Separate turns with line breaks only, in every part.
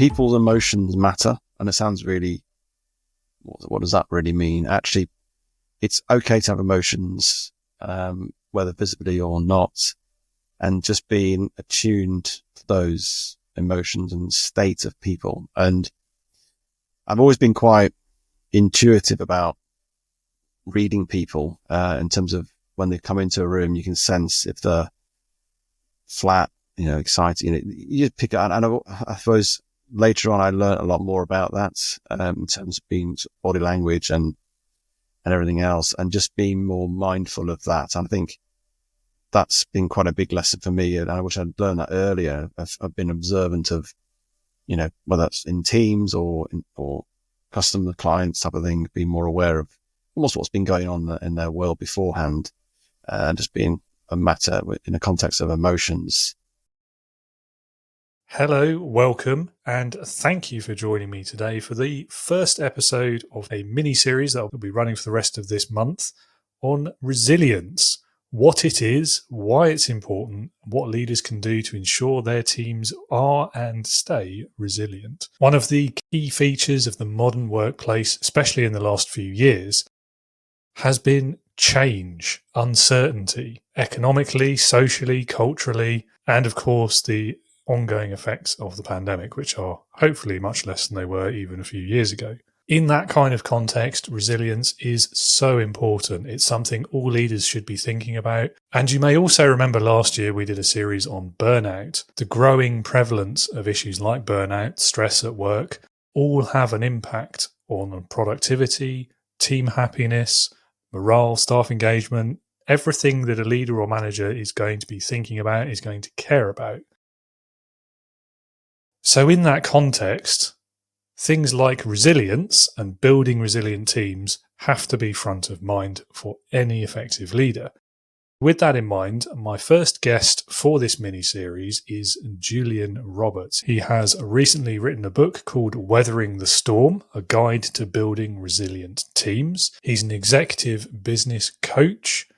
people's emotions matter. And it sounds really, what does that really mean? Actually, it's okay to have emotions, whether visibly or not, and just being attuned to those emotions and state of people. And I've always been quite intuitive about reading people, in terms of when they come into a room, you can sense if they're flat, excited, you just pick it out. And I suppose later on, I learned a lot more about that, in terms of being body language and everything else, and just being more mindful of that. And I think that's been quite a big lesson for me. And I wish I'd learned that earlier. I've been observant of, whether that's in teams or customer clients type of thing, being more aware of almost what's been going on in their world beforehand, and just being a matter in the context of emotions.
Hello, welcome, and thank you for joining me today for the first episode of a mini-series that will be running for the rest of this month on resilience, what it is, why it's important, what leaders can do to ensure their teams are and stay resilient. One of the key features of the modern workplace, especially in the last few years, has been change, uncertainty, economically, socially, culturally, and of course the ongoing effects of the pandemic, which are hopefully much less than they were even a few years ago. In that kind of context, resilience is so important. It's something all leaders should be thinking about. And you may also remember last year we did a series on burnout. The growing prevalence of issues like burnout, stress at work, all have an impact on productivity, team happiness, morale, staff engagement, everything that a leader or manager is going to be thinking about, is going to care about. So in that context, things like resilience and building resilient teams have to be front of mind for any effective leader. With that in mind, my first guest for this mini-series is Julian Roberts. He has recently written a book called Weathering the Storm, a guide to building resilient teams. He's an executive business coach,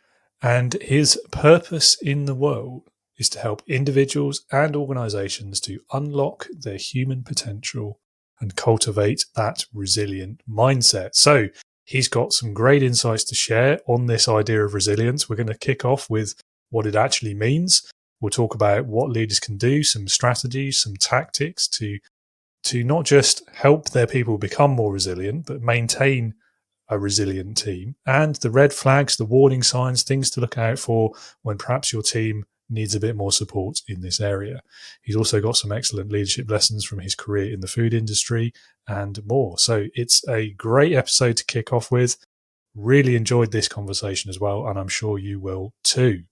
and his purpose in the world is to help individuals and organizations to unlock their human potential and cultivate that resilient mindset. So he's got some great insights to share on this idea of resilience. We're going to kick off with what it actually means. We'll talk about what leaders can do, some strategies, some tactics to not just help their people become more resilient, but maintain a resilient team, and the red flags, the warning signs, things to look out for when perhaps your team needs a bit more support in this area. He's also got some excellent leadership lessons from his career in the food industry and more. So it's a great episode to kick off with. Really enjoyed this conversation as well, and I'm sure you will too.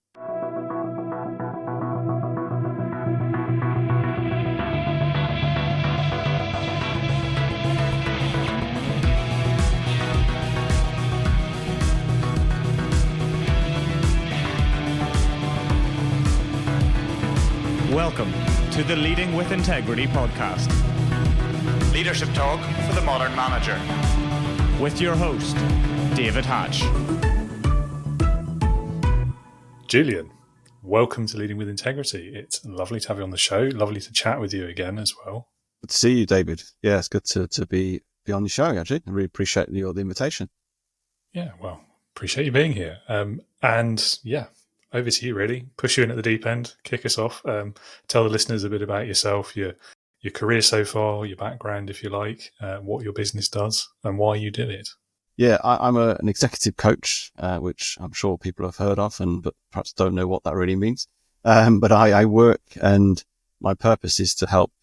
Welcome to the Leading with Integrity podcast. Leadership talk for the modern manager. With your host, David Hatch.
Julian, welcome to Leading with Integrity. It's lovely to have you on the show. Lovely to chat with you again as well.
Good to see you, David. Yeah, it's good to be on the show, actually. I really appreciate the invitation.
Yeah, well, appreciate you being here. And yeah, over to you, really. Push you in at the deep end, kick us off. Tell the listeners a bit about yourself, your career so far, your background, if you like, what your business does and why you did it.
Yeah, I'm an executive coach, which I'm sure people have heard of, but perhaps don't know what that really means. But I work, and my purpose is to help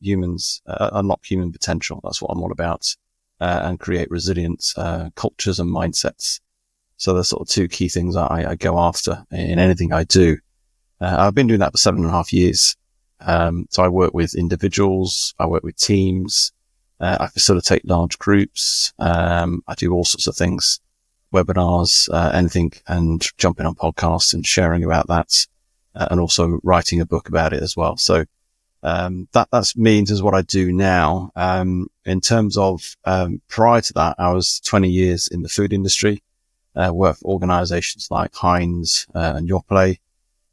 humans unlock human potential. That's what I'm all about, and create resilient cultures and mindsets. So there's sort of two key things I go after in anything I do. I've been doing that for 7.5 years. So I work with individuals, I work with teams, I facilitate large groups, I do all sorts of things, webinars, anything, and jumping on podcasts and sharing about that, and also writing a book about it as well. So that's me in terms of what I do now. In terms of prior to that, I was 20 years in the food industry. Worked for organizations like Heinz and Yoplait,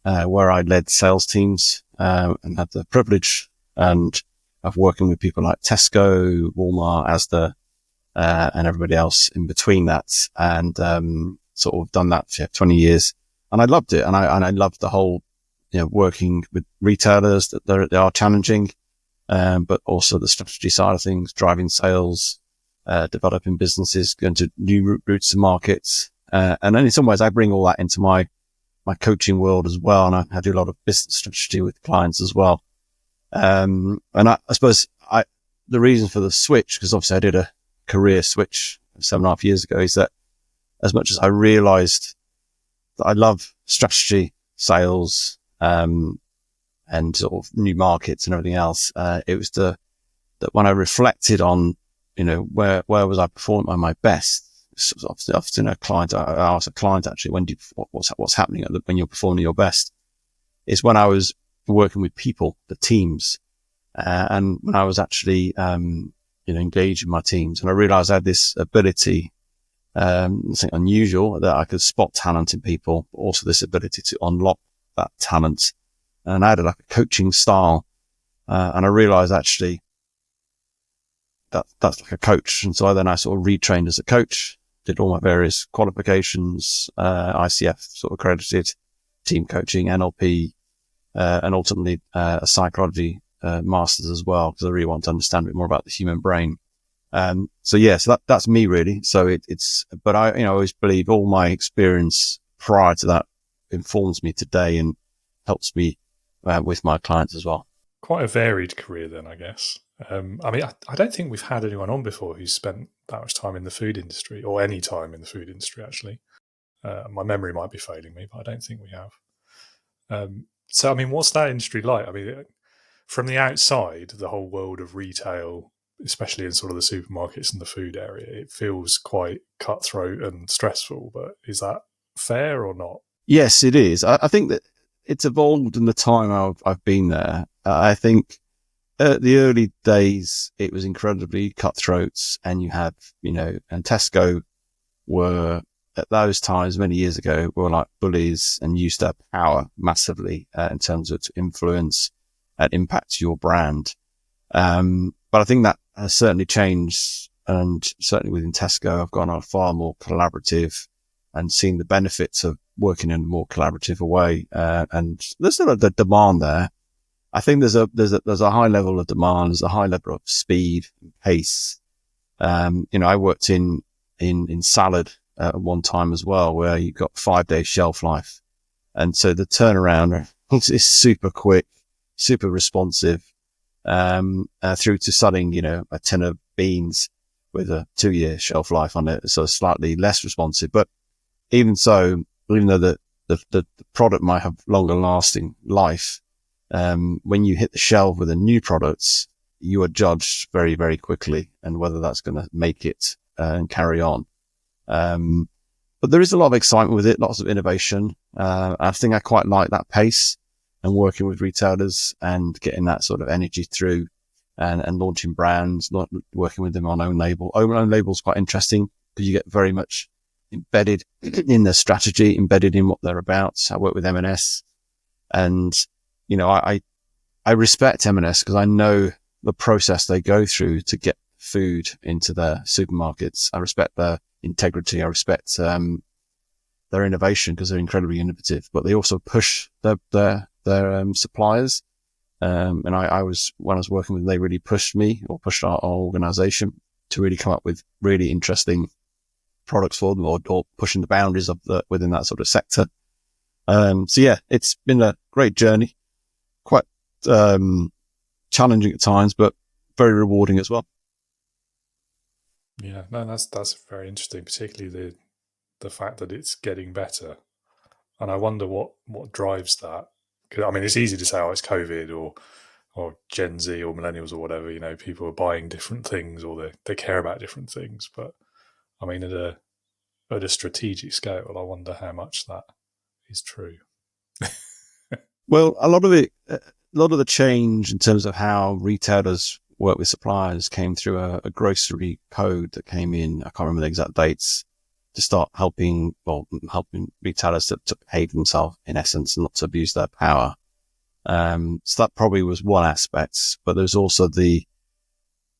where I led sales teams and had the privilege and of working with people like Tesco, Walmart, Asda, and everybody else in between that, and sort of done that for 20 years. And I loved it. And I loved the whole, working with retailers, that they are challenging, but also the strategy side of things, driving sales, developing businesses, going to new routes to markets. And then in some ways I bring all that into my coaching world as well. And I do a lot of business strategy with clients as well. And I suppose the reason for the switch, because obviously I did a career switch 7.5 years ago, is that as much as I realized that I love strategy, sales, and sort of new markets and everything else, it was that when I reflected on, where was I performing at my best? Often I asked a client actually, what's happening when you're performing your best, is when I was working with people, the teams, and when I was actually, engaging my teams. And I realized I had this ability, something unusual, that I could spot talent in people, but also this ability to unlock that talent. And I had like a coaching style. And I realized actually that's like a coach. And so I sort of retrained as a coach, did all my various qualifications, ICF sort of accredited, team coaching, NLP, and ultimately, a psychology, masters as well, because I really want to understand a bit more about the human brain. So that's me really. So but I always believe all my experience prior to that informs me today and helps me, with my clients as well.
Quite a varied career then, I guess. I don't think we've had anyone on before who's spent that much time in the food industry, or any time in the food industry, actually. My memory might be failing me, but I don't think we have. So, what's that industry like? From the outside, the whole world of retail, especially in sort of the supermarkets and the food area, it feels quite cutthroat and stressful, but is that fair or not?
Yes, it is. I think that it's evolved in the time I've been there. I think at the early days, it was incredibly cutthroat, and you had, and Tesco were, at those times, many years ago, were like bullies and used their power massively in terms of to influence and impact your brand. But I think that has certainly changed, and certainly within Tesco, I've gone on far more collaborative and seen the benefits of working in a more collaborative way. And there's still the demand there. I think there's a high level of demand. There's a high level of speed and pace. I worked in salad at one time as well, where you've got 5-day shelf life. And so the turnaround is super quick, super responsive, through to selling, a tin of beans with a 2-year shelf life on it. So slightly less responsive. But even so, even though the product might have longer lasting life, when you hit the shelf with a new product, you are judged very, very quickly, and whether that's going to make it and carry on. But there is a lot of excitement with it, lots of innovation. I think I quite like that pace, and working with retailers and getting that sort of energy through, and launching brands, not working with them on own label. Own label is quite interesting because you get very much embedded in their strategy, embedded in what they're about. I work with M&S, and I respect M&S because I know the process they go through to get food into their supermarkets. I respect their integrity. I respect their innovation because they're incredibly innovative, but they also push their suppliers. And when I was working with them, they really pushed me, or pushed our organization to really come up with really interesting products for them, or pushing the boundaries of within that sort of sector. It's been a great journey, quite challenging at times, but very rewarding as well.
Yeah, no, that's very interesting, particularly the fact that it's getting better. And I wonder what drives that. Because it's easy to say, oh, it's COVID or Gen Z or millennials or whatever. People are buying different things, or they care about different things. But at a strategic scale, I wonder how much that is true.
Well, a lot of the change in terms of how retailers work with suppliers came through a grocery code that came in. I can't remember the exact dates, to start helping retailers to behave themselves in essence and not to abuse their power. So that probably was one aspect, but there's also the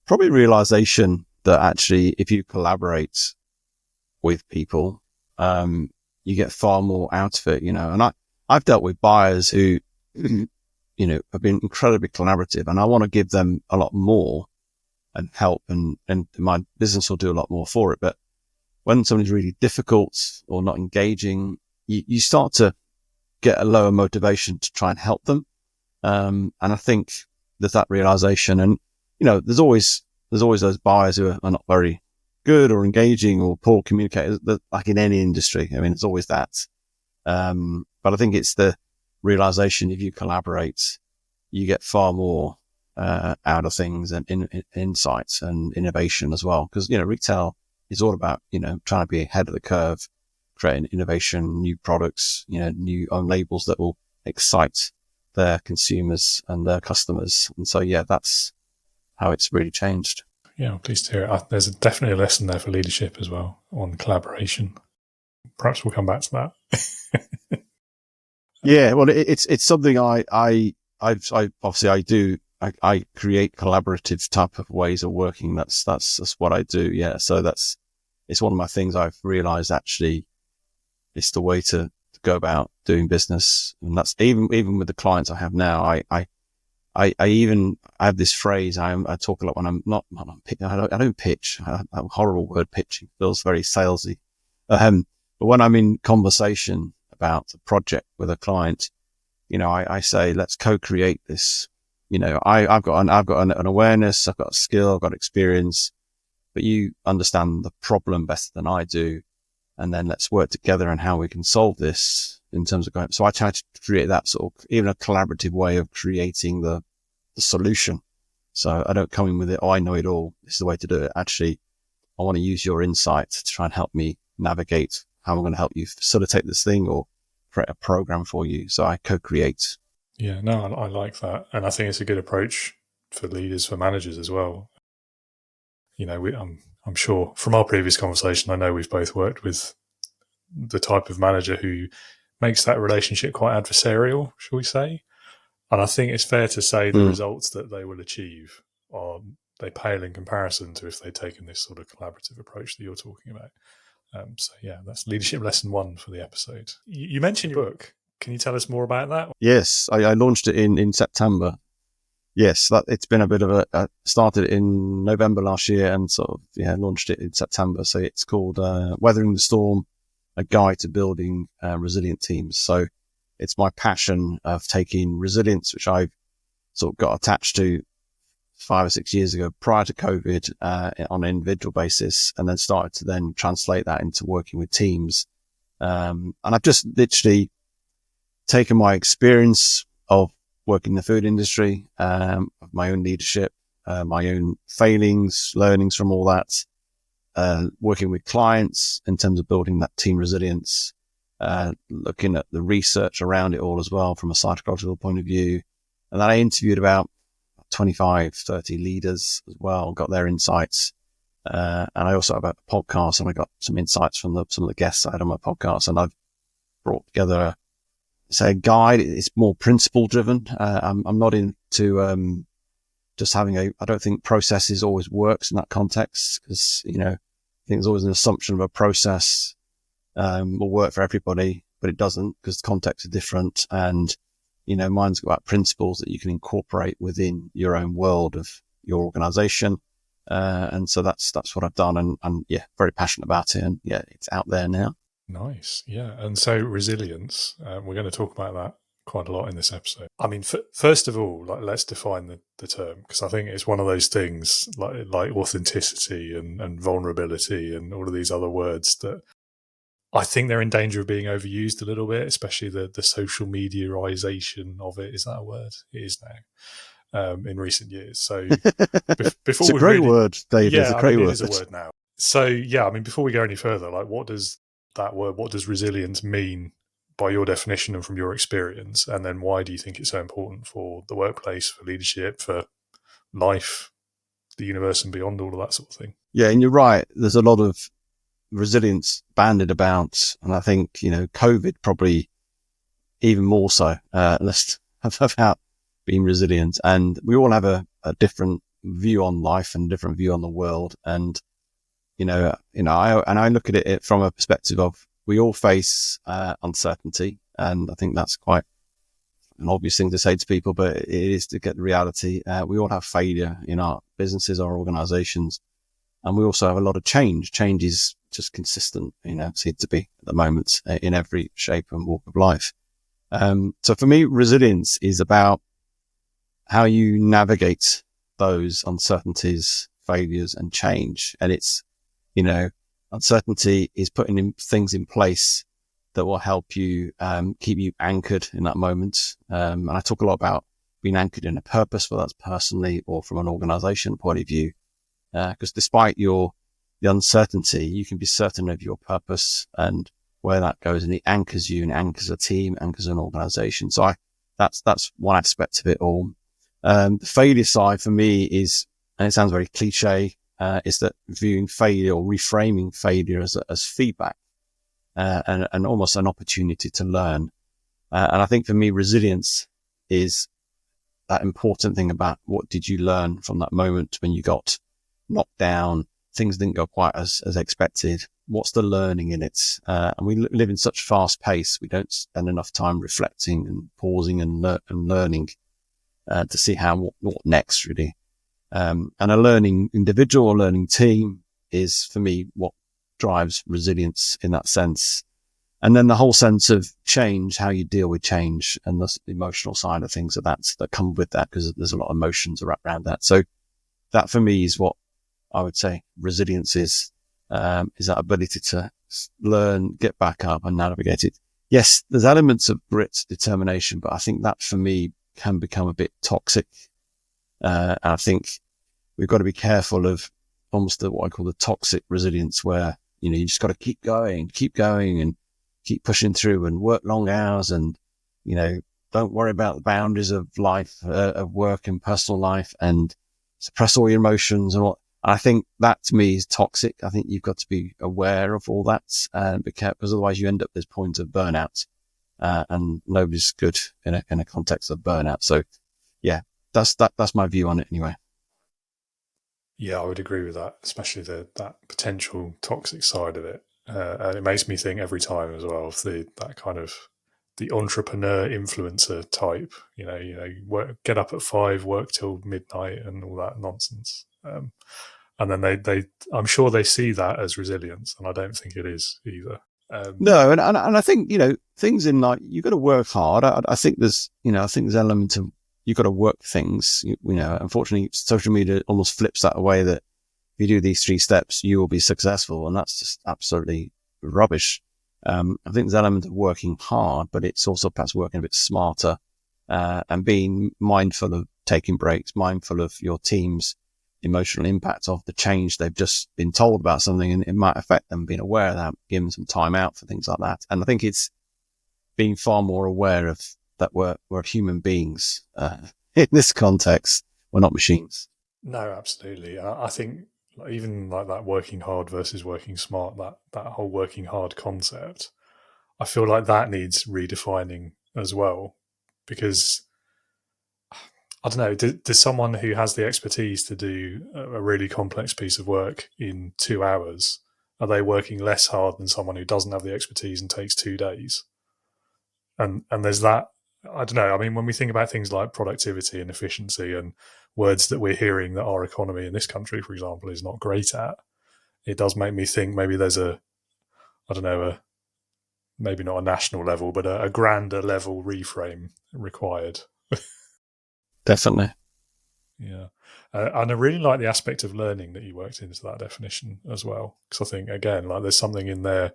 probably realization that actually if you collaborate with people, you get far more out of it, and I've dealt with buyers who, have been incredibly collaborative, and I want to give them a lot more and help, and my business will do a lot more for it. But when somebody's really difficult or not engaging, you start to get a lower motivation to try and help them. And I think there's that realization, and, there's always those buyers who are not very good or engaging or poor communicators, like in any industry. I mean, it's always that. But I think it's the realization, if you collaborate, you get far more out of things, and insights and innovation as well. Because, retail is all about, trying to be ahead of the curve, creating innovation, new products, new own labels that will excite their consumers and their customers. And so, that's how it's really changed.
Yeah, I'm pleased to hear it. There's definitely a lesson there for leadership as well on collaboration. Perhaps we'll come back to that.
Yeah, well, it's something I obviously do. I create collaborative type of ways of working. That's what I do. Yeah. So it's one of my things I've realized actually it's the way to go about doing business. And that's even with the clients I have now. I even have this phrase. I talk a lot when I'm not, I don't pitch. I'm a horrible word, pitching. Feels very salesy. But when I'm in conversation about a project with a client, I say, let's co-create this. I've got an awareness, I've got a skill, I've got experience, but you understand the problem better than I do. And then let's work together on how we can solve this in terms of going. So I try to create that sort of, even a collaborative way of creating the solution. So I don't come in with it, I know it all, this is the way to do it. Actually, I want to use your insight to try and help me navigate how I'm going to help you facilitate this thing or create a program for you. So I co-create.
Yeah, no, I like that. And I think it's a good approach for leaders, for managers as well. I'm sure from our previous conversation, I know we've both worked with the type of manager who makes that relationship quite adversarial, shall we say. And I think it's fair to say the results that they will achieve they pale in comparison to if they'd taken this sort of collaborative approach that you're talking about. That's leadership lesson 1 for the episode. You mentioned your book. Can you tell us more about that?
Yes, I launched it in September. Yes, it's been a bit of started in November last year and launched it in September. So it's called Weathering the Storm, a guide to building resilient teams. So it's my passion of taking resilience, which I've sort of got attached to 5 or 6 years ago prior to COVID on an individual basis, and then started to then translate that into working with teams. And I've just literally taken my experience of working in the food industry, of my own leadership, my own failings, learnings from all that, working with clients in terms of building that team resilience, looking at the research around it all as well from a psychological point of view. And then I interviewed about 25, 30 leaders as well, got their insights. And I also have a podcast, and I got some insights from some of the guests I had on my podcast, and I've brought together a guide. It's more principle driven. I'm not into, just having I don't think processes always works in that context, because, I think there's always an assumption of a process, will work for everybody, but it doesn't, because the context is different. And, mine's about principles that you can incorporate within your own world of your organization. And so that's what I've done, and very passionate about it. And it's out there now.
Nice. Yeah. And so resilience, we're going to talk about that quite a lot in this episode. I mean, first of all, let's define the term, because I think it's one of those things like authenticity and vulnerability and all of these other words that I think they're in danger of being overused a little bit, especially the social mediaization of it. Is that a word? It is now, in recent years. So before
it's a great word, Dave.
Yeah,
it's a great word.
It is a word now. So before we go any further, what does that word, what does resilience mean by your definition and from your experience? And then why do you think it's so important for the workplace, for leadership, for life, the universe and beyond, all of that sort of thing?
Yeah, and you're right. There's a lot of resilience banded about, and I think COVID probably even more so. Let's about being resilient. And we all have a different view on life and a different view on the world. And, I look at it from a perspective of we all face uncertainty. And I think that's quite an obvious thing to say to people, but it is to get the reality. We all have failure in our businesses, our organizations, and we also have a lot of change. Change is just consistent, seems to be at the moment in every shape and walk of life. So for me, resilience is about how you navigate those uncertainties, failures, and change. And it's, uncertainty is putting things in place that will help you keep you anchored in that moment. And I talk a lot about being anchored in a purpose, whether that's personally or from an organization point of view. Because despite the uncertainty, you can be certain of your purpose and where that goes, and it anchors you and anchors a team, anchors an organization. So that's one aspect of it all. The failure side for me is, and it sounds very cliche, is that viewing failure or reframing failure as feedback, and almost an opportunity to learn. And I think for me, resilience is that important thing about what did you learn from that moment when you got knocked down, things didn't go quite as expected. What's the learning in it? And we live in such fast pace. We don't spend enough time reflecting and pausing and learning to see what next really. And a learning individual or learning team is for me what drives resilience in that sense. And then the whole sense of change, how you deal with change, and the emotional side of things that come with that, because there's a lot of emotions around that. So that for me is what I would say resilience is that ability to learn, get back up and navigate it. Yes, there's elements of grit, determination, but I think that for me can become a bit toxic. And I think we've got to be careful of almost what I call the toxic resilience, where, you just got to keep going and keep pushing through and work long hours and, don't worry about the boundaries of life, of work and personal life, and suppress all your emotions and what. I think that to me is toxic. I think you've got to be aware of all that and be careful, because otherwise you end up at this point of burnout, and nobody's good in a context of burnout. So yeah, that's my view on it anyway.
Yeah, I would agree with that, especially that potential toxic side of it. And it makes me think every time as well of that kind of the entrepreneur influencer type, get up at 5, work till midnight and all that nonsense. And then I'm sure they see that as resilience, and I don't think it is either.
No, and I think, things in life, you've got to work hard. I think there's element of, you've got to work things, unfortunately social media almost flips that away, that if you do these 3 steps, you will be successful. And that's just absolutely rubbish. I think there's an element of working hard, but it's also perhaps working a bit smarter, and being mindful of taking breaks, mindful of your team's emotional impact of the change they've just been told about something, and it might affect them, being aware of that, giving some time out for things like that. And I think it's being far more aware of that we're human beings in this context. We're not machines.
No, absolutely. I think even like that working hard versus working smart, that whole working hard concept, I feel like that needs redefining as well, because I don't know, does someone who has the expertise to do a really complex piece of work in 2 hours, are they working less hard than someone who doesn't have the expertise and takes 2 days? And there's that, I don't know. I mean, when we think about things like productivity and efficiency and words that we're hearing that our economy in this country, for example, is not great at, it does make me think maybe there's maybe not a national level, but a grander level reframe required.
Definitely.
Yeah. And I really like the aspect of learning that you worked into that definition as well. Because I think, again, like there's something in there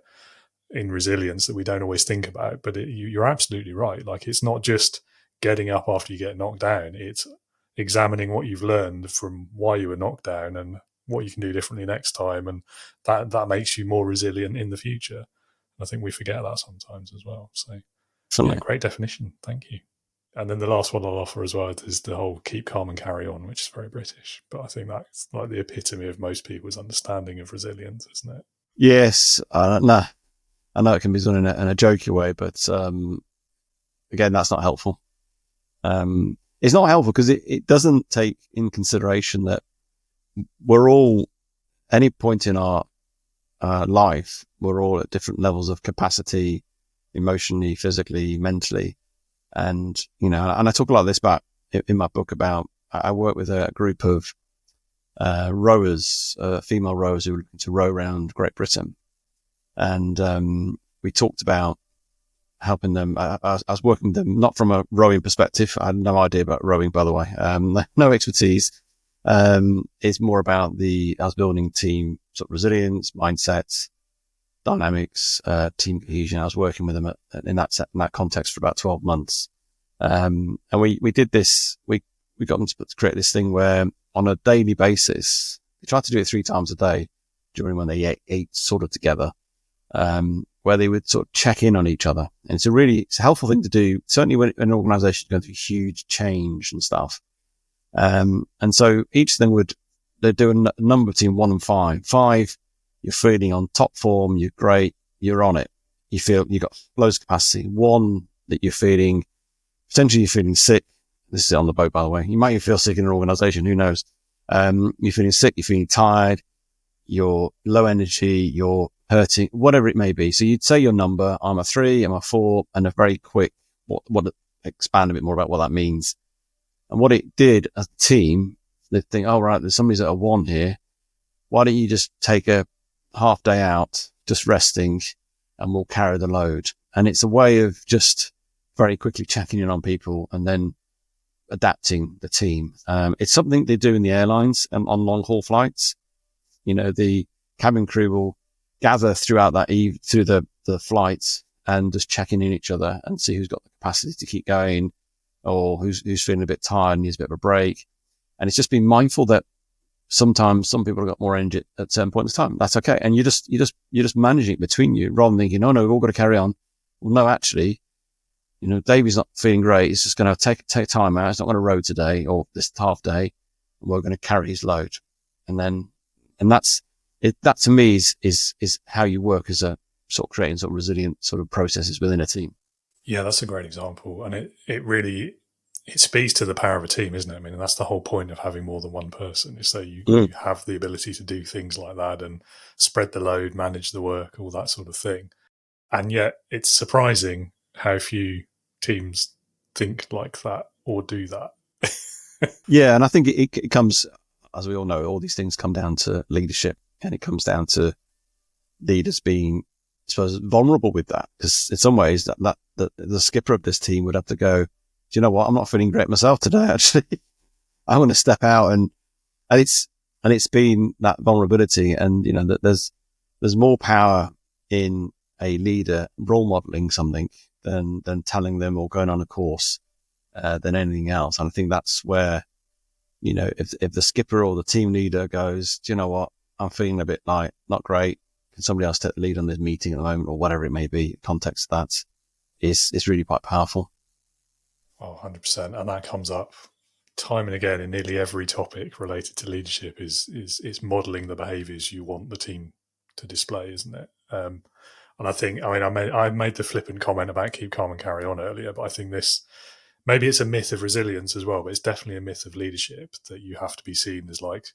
in resilience that we don't always think about, but you're absolutely right. Like, it's not just getting up after you get knocked down. It's examining what you've learned from why you were knocked down and what you can do differently next time. And that makes you more resilient in the future. And I think we forget that sometimes as well. So yeah, great definition. Thank you. And then the last one I'll offer as well is the whole keep calm and carry on, which is very British. But I think that's like the epitome of most people's understanding of resilience, isn't it?
Yes. No, I know it can be done in a jokey way, but again, that's not helpful. it's not helpful because it doesn't take in consideration that we're all, any point in our life, we're all at different levels of capacity, emotionally, physically, mentally. And, and I talk a lot of this about in my book about, I work with a group of rowers, female rowers who were looking to row around Great Britain. And we talked about helping them. I was working with them, not from a rowing perspective. I had no idea about rowing, by the way. No expertise. It's more about I was building team sort of resilience, mindset, dynamics, team cohesion. I was working with them in that context for about 12 months. And we did this, we got them to create this thing where on a daily basis, we tried to do it 3 times a day during when they ate sort of together, where they would sort of check in on each other. And it's a helpful thing to do, certainly when an organization is going through huge change and stuff. And so each of them they'd do a number between 1 and 5. 5, you're feeling on top form, you're great, you're on it. You feel you've got loads of capacity. 1, that potentially you're feeling sick. This is on the boat, by the way. You might even feel sick in an organization, who knows? You're feeling sick, you're feeling tired, you're low energy, you're hurting, whatever it may be. So you'd say your number, I'm a 3, I'm a 4, and a very quick, expand a bit more about what that means. And what it did as a team, they think, oh, right, there's somebody's at a 1 here. Why don't you just take a half day out, just resting, and we'll carry the load. And it's a way of just very quickly checking in on people and then adapting the team. It's something they do in the airlines and on long haul flights. The cabin crew will gather throughout through the flights and just checking in each other and see who's got the capacity to keep going, or who's feeling a bit tired and needs a bit of a break. And it's just being mindful that sometimes some people have got more energy at certain points in time. That's okay. And you're just managing it between you rather than thinking, oh no, we've all got to carry on. Well, no, actually, Davey's not feeling great. He's just going to take time out. He's not going to row today or this half day. And we're going to carry his load. And that's it. That to me is how you work as a sort of creating sort of resilient sort of processes within a team.
Yeah, that's a great example. And it really speaks to the power of a team, isn't it? I mean, and that's the whole point of having more than one person, is so you have the ability to do things like that and spread the load, manage the work, all that sort of thing. And yet it's surprising how few teams think like that or do that.
Yeah. And I think it comes, as we all know, all these things come down to leadership, and it comes down to leaders being, I suppose, vulnerable with that. Because in some ways that the skipper of this team would have to go, do you know what? I'm not feeling great myself today. Actually, I want to step out and it's been that vulnerability, and that there's more power in a leader role modeling something than telling them or going on a course than anything else. And I think that's where, if the skipper or the team leader goes, do you know what? I'm feeling a bit like not great. Can somebody else take the lead on this meeting at the moment, or whatever it may be? Context of that is really quite powerful.
Oh, 100%. And that comes up time and again in nearly every topic related to leadership is modeling the behaviors you want the team to display, isn't it? And I think, I made the flippant comment about keep calm and carry on earlier, but I think maybe it's a myth of resilience as well, but it's definitely a myth of leadership that you have to be seen as like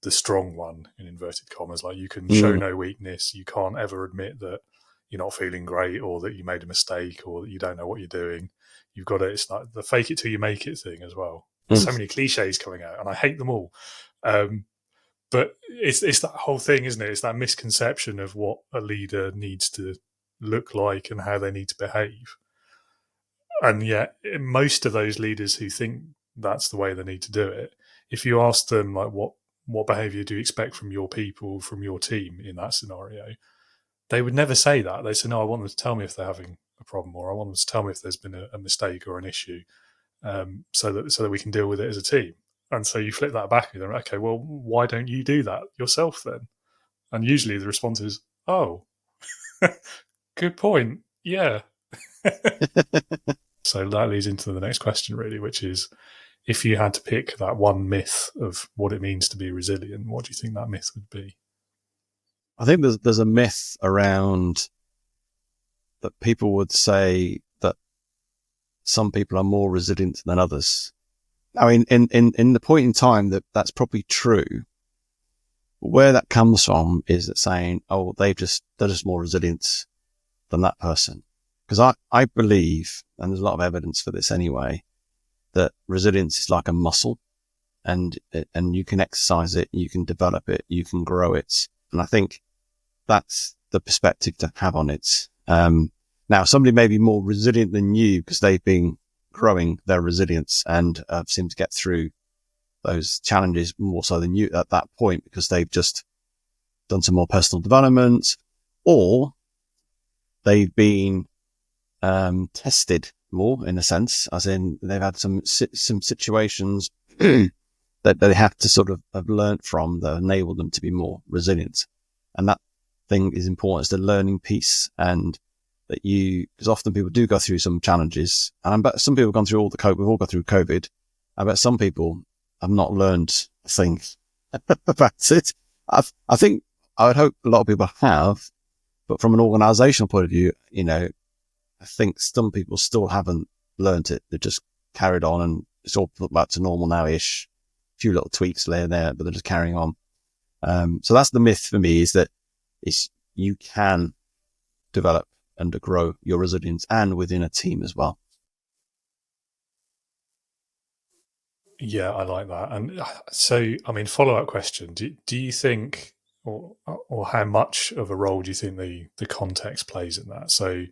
the strong one, in inverted commas. Like you can show no weakness. You can't ever admit that you're not feeling great, or that you made a mistake, or that you don't know what you're doing. You've got it's like the fake it till you make it thing as well. There's so many cliches coming out, and I hate them all. But it's that whole thing, isn't it? It's that misconception of what a leader needs to look like and how they need to behave. And yet most of those leaders who think that's the way they need to do it, if you ask them like what behavior do you expect from your people, from your team in that scenario, they would never say that. They say, no, I want them to tell me if they're having a problem, or I want them to tell me if there's been a mistake or an issue, so that we can deal with it as a team. And so you flip that back and you're like, okay, well, why don't you do that yourself then? And usually the response is, oh, good point. Yeah. So that leads into the next question, really, which is, if you had to pick that one myth of what it means to be resilient, what do you think that myth would be?
I think there's a myth around that people would say that some people are more resilient than others. I mean, in the point in time that's probably true. Where that comes from is that saying, oh, they're just more resilient than that person. Because I believe, and there's a lot of evidence for this anyway, that resilience is like a muscle, and you can exercise it, you can develop it, you can grow it. And I think that's the perspective to have on it. Now, somebody may be more resilient than you because they've been growing their resilience and seem to get through those challenges more so than you at that point because they've just done some more personal development, or they've been tested more, in a sense, as in they've had some situations that they have to sort of have learned from that enable them to be more resilient. And that thing is important, is the learning piece, and that because often people do go through some challenges, and I bet some people have gone through we've all gone through COVID. I bet some people have not learned a thing about it. I think I would hope a lot of people have, but from an organizational point of view, I think some people still haven't learned it. They've just carried on and it's all back to normal now-ish. A few little tweaks there and there, but they're just carrying on. So that's the myth for me, is that you can develop and grow your resilience, and within a team as well.
Yeah, I like that. And so, I mean, follow-up question: do you think, or how much of a role do you think the context plays in that? So,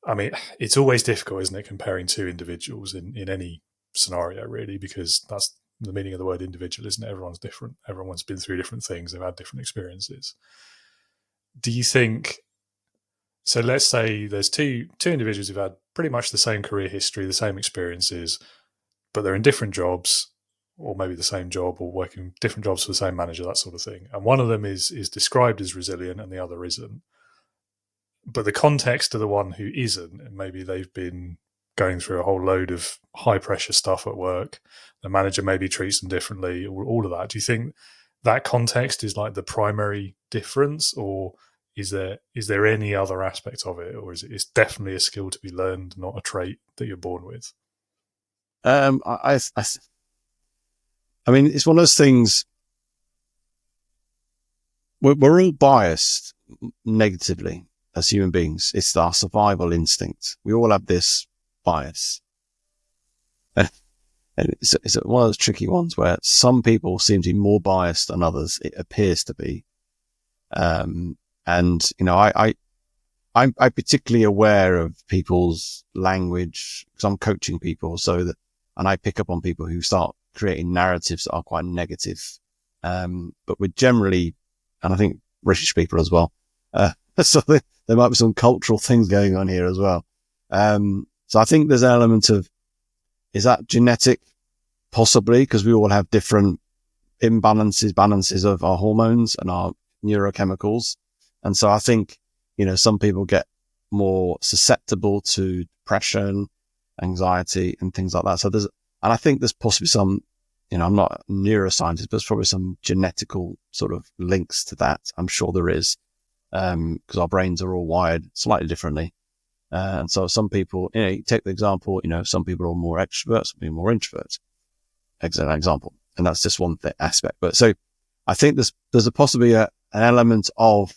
I mean, it's always difficult, isn't it, comparing two individuals in any scenario, really, because that's the meaning of the word individual, isn't it? Everyone's different. Everyone's been through different things. They've had different experiences. Do you think? So let's say there's two individuals who've had pretty much the same career history, the same experiences, but they're in different jobs, or maybe the same job, or working different jobs for the same manager, that sort of thing. And one of them is described as resilient and the other isn't. But the context of the one who isn't, and maybe they've been going through a whole load of high pressure stuff at work, the manager maybe treats them differently, or all of that. Do you think that context is like the primary difference, or is there any other aspect of it, or is it's definitely a skill to be learned, not a trait that you're born with?
I mean, it's one of those things. We're all biased negatively as human beings. It's our survival instinct. We all have this bias. And it's one of those tricky ones where some people seem to be more biased than others. It appears to be. And, I'm particularly aware of people's language because I'm coaching people, and I pick up on people who start creating narratives that are quite negative. But we're generally, and I think British people as well, so there might be some cultural things going on here as well. So I think there's an element of, is that genetic? Possibly, because we all have different balances of our hormones and our neurochemicals. And so I think, some people get more susceptible to depression, anxiety, and things like that. So and I think there's possibly some, I'm not a neuroscientist, but there's probably some genetical sort of links to that. I'm sure there is, because our brains are all wired slightly differently. And so some people, you take the example, some people are more extroverts, some people are more introverts. Excellent example. And that's just one aspect. But so I think there's possibly an element of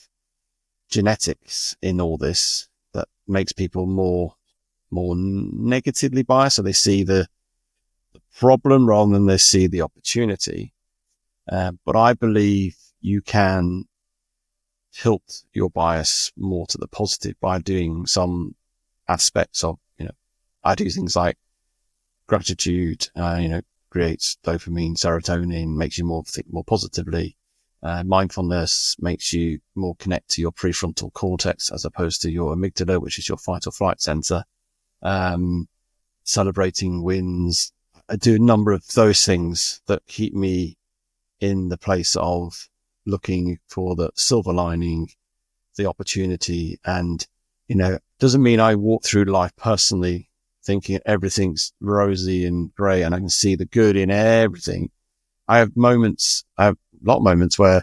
genetics in all this that makes people more negatively biased. So they see the problem rather than they see the opportunity. But I believe you can tilt your bias more to the positive by doing some aspects of, I do things like gratitude, creates dopamine, serotonin, makes you think more positively. Mindfulness makes you more connect to your prefrontal cortex as opposed to your amygdala, which is your fight or flight center. Celebrating wins. I do a number of those things that keep me in the place of looking for the silver lining, the opportunity. And, doesn't mean I walk through life personally thinking everything's rosy and grey and I can see the good in everything. I have a lot of moments where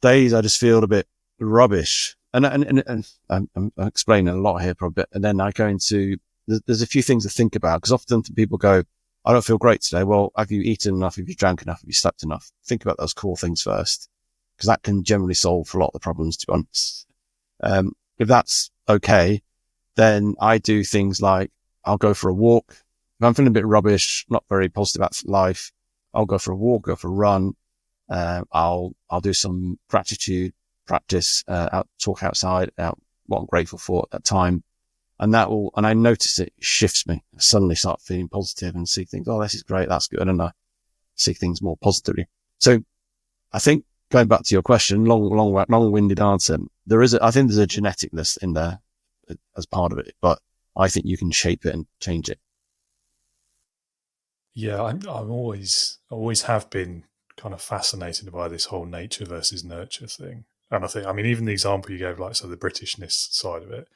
days I just feel a bit rubbish. And I'm explaining a lot here for a bit. And then I go into there's a few things to think about, because often people go, I don't feel great today. Well, have you eaten enough? Have you drank enough? Have you slept enough? Think about those core things first, because that can generally solve for a lot of the problems, to be honest. If that's okay, then I do things like I'll go for a walk. If I'm feeling a bit rubbish, not very positive about life, I'll go for a walk, go for a run. I'll do some gratitude practice, talk outside about what I'm grateful for at that time. And I notice it shifts me. I suddenly start feeling positive and see things, oh, this is great, that's good. And I see things more positively. So I think, going back to your question, long-winded answer, I think there's a geneticness in there as part of it, but I think you can shape it and change it.
Yeah, I'm always have been kind of fascinated by this whole nature versus nurture thing. And I mean, even the example you gave, like, so the Britishness side of it,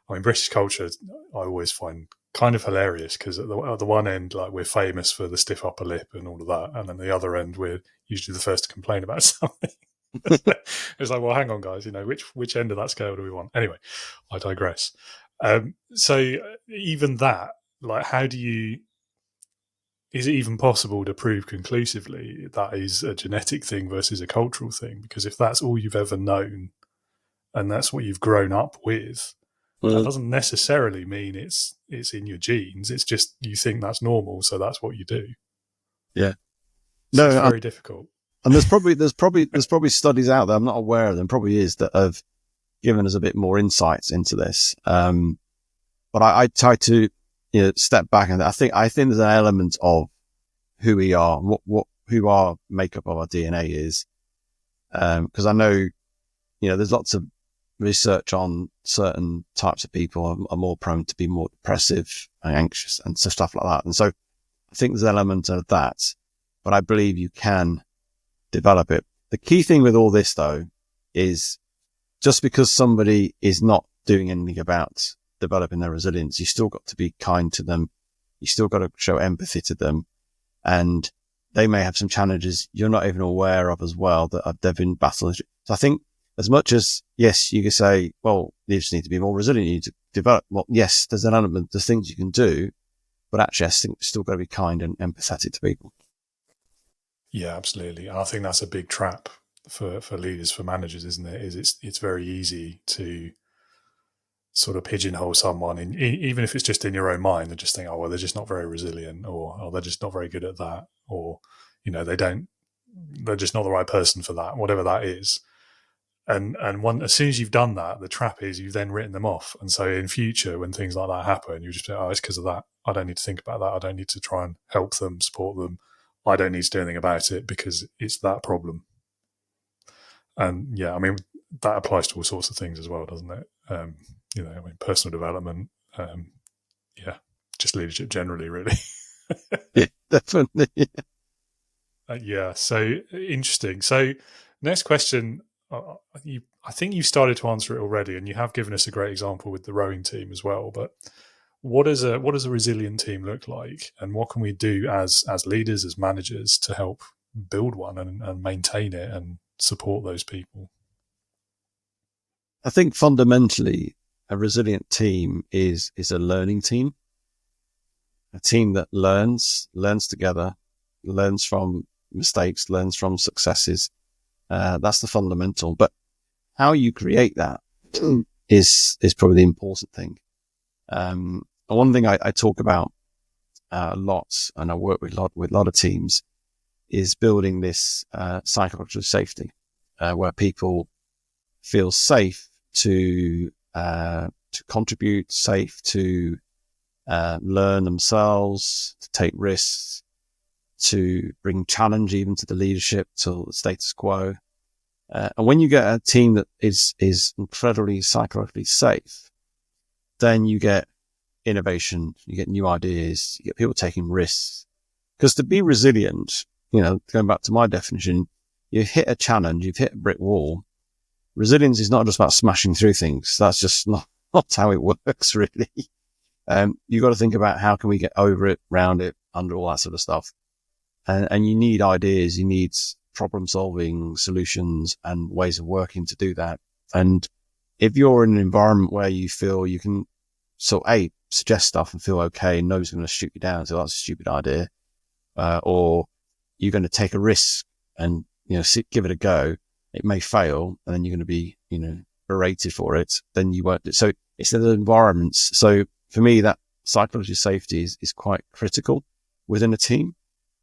I mean, British culture, I always find kind of hilarious, because at the one end, like, we're famous for the stiff upper lip and all of that. And then the other end, we're usually the first to complain about something. It's like, well, hang on, guys, which end of that scale do we want? Anyway, I digress. So even that, like, is it even possible to prove conclusively that is a genetic thing versus a cultural thing? Because if that's all you've ever known and that's what you've grown up with, that doesn't necessarily mean it's in your genes. It's just you think that's normal, so that's what you do.
Yeah.
So it's very difficult.
And there's probably studies out there, I'm not aware of them, probably is, that have given us a bit more insights into this. But I try to step back, and I think there's an element of who we are, who our makeup of our DNA is. Because I know, there's lots of research on certain types of people are more prone to be more depressive and anxious and stuff like that. And so I think there's an element of that, but I believe you can develop it. The key thing with all this, though, is just because somebody is not doing anything about developing their resilience, you still got to be kind to them. You still got to show empathy to them. And they may have some challenges you're not even aware of as well, that they've been battling. So I think, as much as, yes, you can say, well, you just need to be more resilient, you need to develop. Well, yes, there's an element, there's things you can do, but actually I think you've still got to be kind and empathetic to people.
Yeah, absolutely. And I think that's a big trap for leaders, for managers, isn't it? It's very easy to sort of pigeonhole someone, even if it's just in your own mind, and just think, oh, well, they're just not very resilient, or oh, they're just not very good at that, or, they're just not the right person for that, whatever that is. And as soon as you've done that, the trap is you've then written them off. And so in future, when things like that happen, you just say, oh, it's because of that. I don't need to think about that. I don't need to try and help them, support them. I don't need to do anything about it because it's that problem. And yeah, I mean, that applies to all sorts of things as well, doesn't it? Personal development, just leadership generally, really.
Yeah, definitely.
Yeah, so interesting. So next question, I think you've started to answer it already, and you have given us a great example with the rowing team as well. But what does a resilient team look like, and what can we do as leaders, as managers, to help build one and maintain it and support those people?
I think fundamentally, a resilient team is a learning team, a team that learns together, learns from mistakes, learns from successes. That's the fundamental. But how you create that is probably the important thing. One thing I talk about a lot, and I work with a lot of teams, is building this psychological safety, where people feel safe to contribute, safe to learn themselves, to take risks, to bring challenge even to the leadership, to the status quo. And when you get a team that is incredibly psychologically safe, then you get innovation, you get new ideas, you get people taking risks. Because to be resilient, going back to my definition, you hit a challenge, you've hit a brick wall. Resilience is not just about smashing through things. That's just not how it works, really. You've got to think about how can we get over it, round it, under all that sort of stuff. And you need ideas, you need problem solving solutions and ways of working to do that. And if you're in an environment where you feel you can suggest stuff and feel okay and nobody's going to shoot you down. So that's a stupid idea. Or you're going to take a risk and, give it a go. It may fail and then you're going to be, berated for it. Then you won't. So it's the environments. So for me, that psychology of safety is quite critical within a team,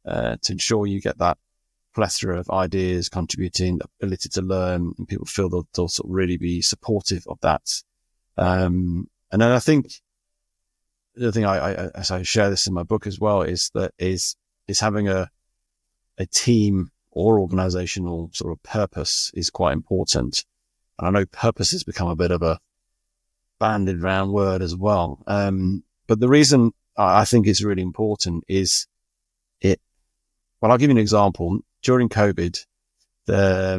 to ensure you get that plethora of ideas contributing, ability to learn, and people feel they'll sort of really be supportive of that. And then I think the other thing as I share this in my book as well, is having a team or organizational sort of purpose is quite important. And I know purpose has become a bit of a banded round word as well. But the reason I think it's really important is I'll give you an example. During COVID, I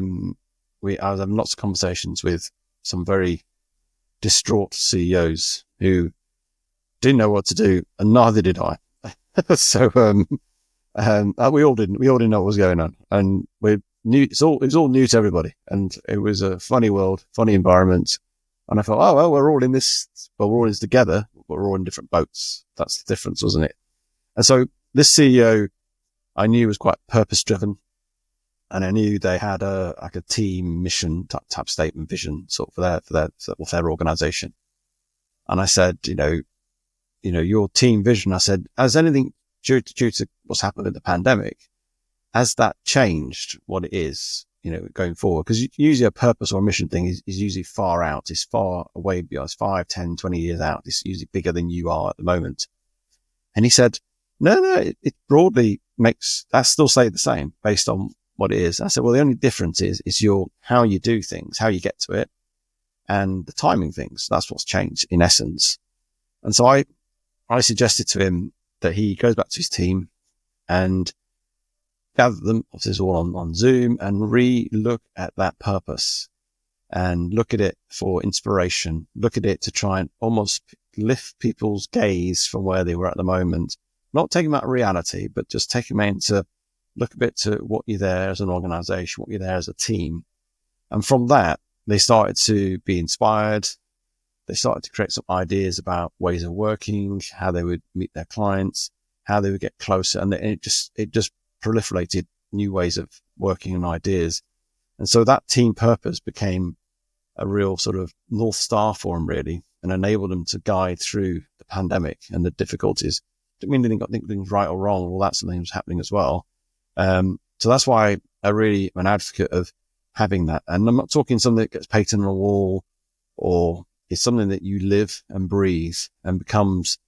was having lots of conversations with some very distraught CEOs who didn't know what to do, and neither did I. So we all didn't know what was going on, and we knew it was all new to everybody, and it was a funny world, funny environment. And I thought, oh well, we're all in this together, but we're all in different boats. That's the difference, wasn't it? And so this CEO I knew was quite purpose driven. And I knew they had a team mission type statement vision sort of for their organization. And I said, your team vision, I said, has anything due to what's happened with the pandemic, has that changed what it is, going forward? Because usually a purpose or a mission thing is usually far out. It's far away beyond, it's 5, 10, 20 years out. It's usually bigger than you are at the moment. And he said, no, it broadly makes that still stay the same based on what it is. I said, well, the only difference is how you do things, how you get to it, and the timing things. That's what's changed in essence. And so I suggested to him that he goes back to his team and gather them, obviously it's all on Zoom, and re-look at that purpose and look at it for inspiration, look at it to try and almost lift people's gaze from where they were at the moment, not taking them out of reality, but just taking them into look a bit to what you're there as an organization, what you're there as a team. And from that, they started to be inspired. They started to create some ideas about ways of working, how they would meet their clients, how they would get closer. And it just proliferated new ways of working and ideas. And so that team purpose became a real sort of North Star for them, really, and enabled them to guide through the pandemic and the difficulties. Didn't mean they got things right or wrong. All that something was happening as well. So that's why I really am an advocate of having that. And I'm not talking something that gets painted on a wall, or it's something that you live and breathe and becomes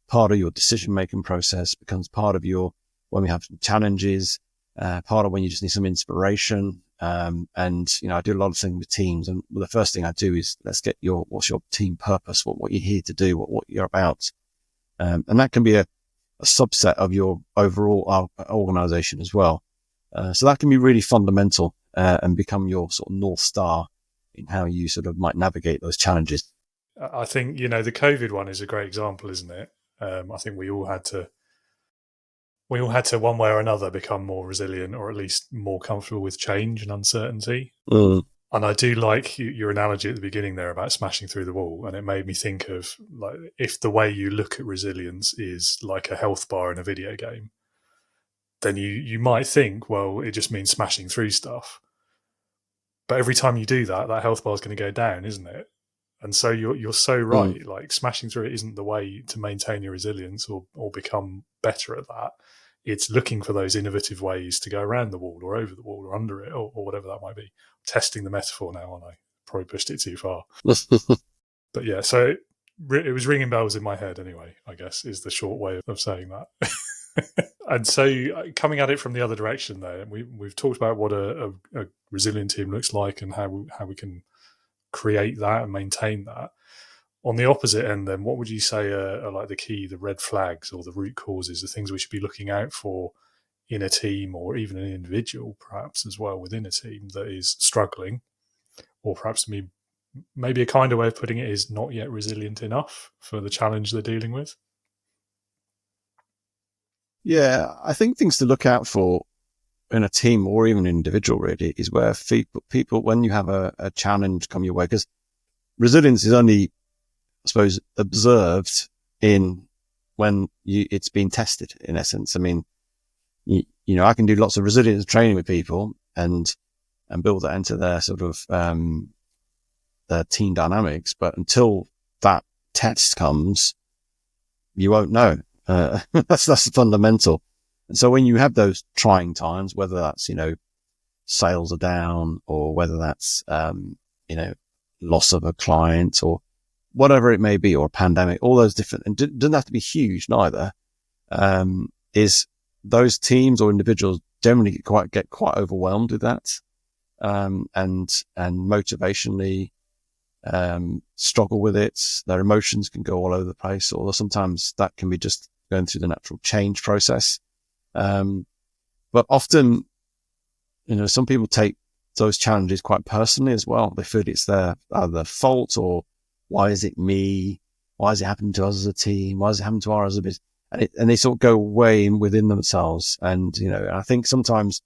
part of your decision-making process, becomes part of when we have challenges, part of when you just need some inspiration. And, I do a lot of things with teams. And the first thing I do is let's get what's your team purpose? What you're here to do, what you're about. And that can be a subset of your overall organization as well. So that can be really fundamental, and become your sort of North Star in how you sort of might navigate those challenges.
I think, the COVID one is a great example, isn't it? I think we all had to one way or another become more resilient, or at least more comfortable with change and uncertainty.
Mm.
And I do like your analogy at the beginning there about smashing through the wall. And it made me think of, like, if the way you look at resilience is like a health bar in a video game, then you might think, well, it just means smashing through stuff. But every time you do that, that health bar is going to go down, isn't it? And so you're so right. Mm. Like, smashing through it isn't the way to maintain your resilience or become better at that. It's looking for those innovative ways to go around the wall or over the wall or under it, or whatever that might be. Testing the metaphor now, and I probably pushed it too far. But yeah, so it was ringing bells in my head anyway, I guess, is the short way of saying that. And so coming at it from the other direction there, we've talked about what a resilient team looks like and how we can create that and maintain that. On the opposite end, then, what would you say are like the red flags or the root causes, the things we should be looking out for in a team, or even an individual, perhaps as well within a team that is struggling, or perhaps maybe a kinder way of putting it is not yet resilient enough for the challenge they're dealing with?
Yeah, I think things to look out for in a team or even an individual really is where people, when you have a challenge come your way, because resilience is only, I suppose, observed in when it's been tested, in essence. I mean, I can do lots of resilience training with people and build that into their sort of, their team dynamics. But until that test comes, you won't know. That's fundamental. And so when you have those trying times, whether that's, sales are down, or whether that's, loss of a client, or whatever it may be, or a pandemic, all those different, and it doesn't have to be huge neither, is those teams or individuals generally get quite overwhelmed with that, and motivationally, struggle with it. Their emotions can go all over the place, or sometimes that can be just going through the natural change process. But often, some people take those challenges quite personally as well. They feel it's their fault, or why is it me? Why is it happening to us as a team? Why is it happening to us as a business? And they sort of go way in within themselves. And, I think sometimes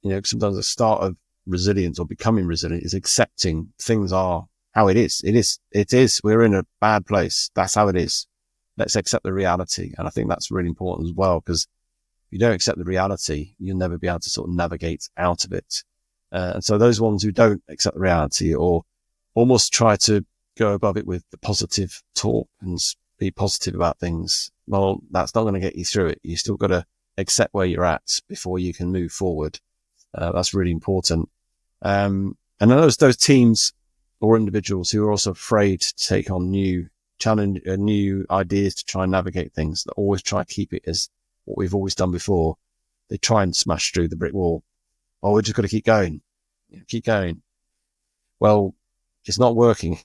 the start of resilience or becoming resilient is accepting things are how it is. It is. We're in a bad place. That's how it is. Let's accept the reality. And I think that's really important as well, because if you don't accept the reality, you'll never be able to sort of navigate out of it. And so those ones who don't accept the reality, or almost try to go above it with the positive talk and be positive about things, well, that's not going to get you through it. You still got to accept where you're at before you can move forward. That's really important. And then those teams or individuals who are also afraid to take on new ideas to try and navigate things, that always try to keep it as what we've always done before. They try and smash through the brick wall. Oh, we're just got to keep going. Keep going. Well, it's not working.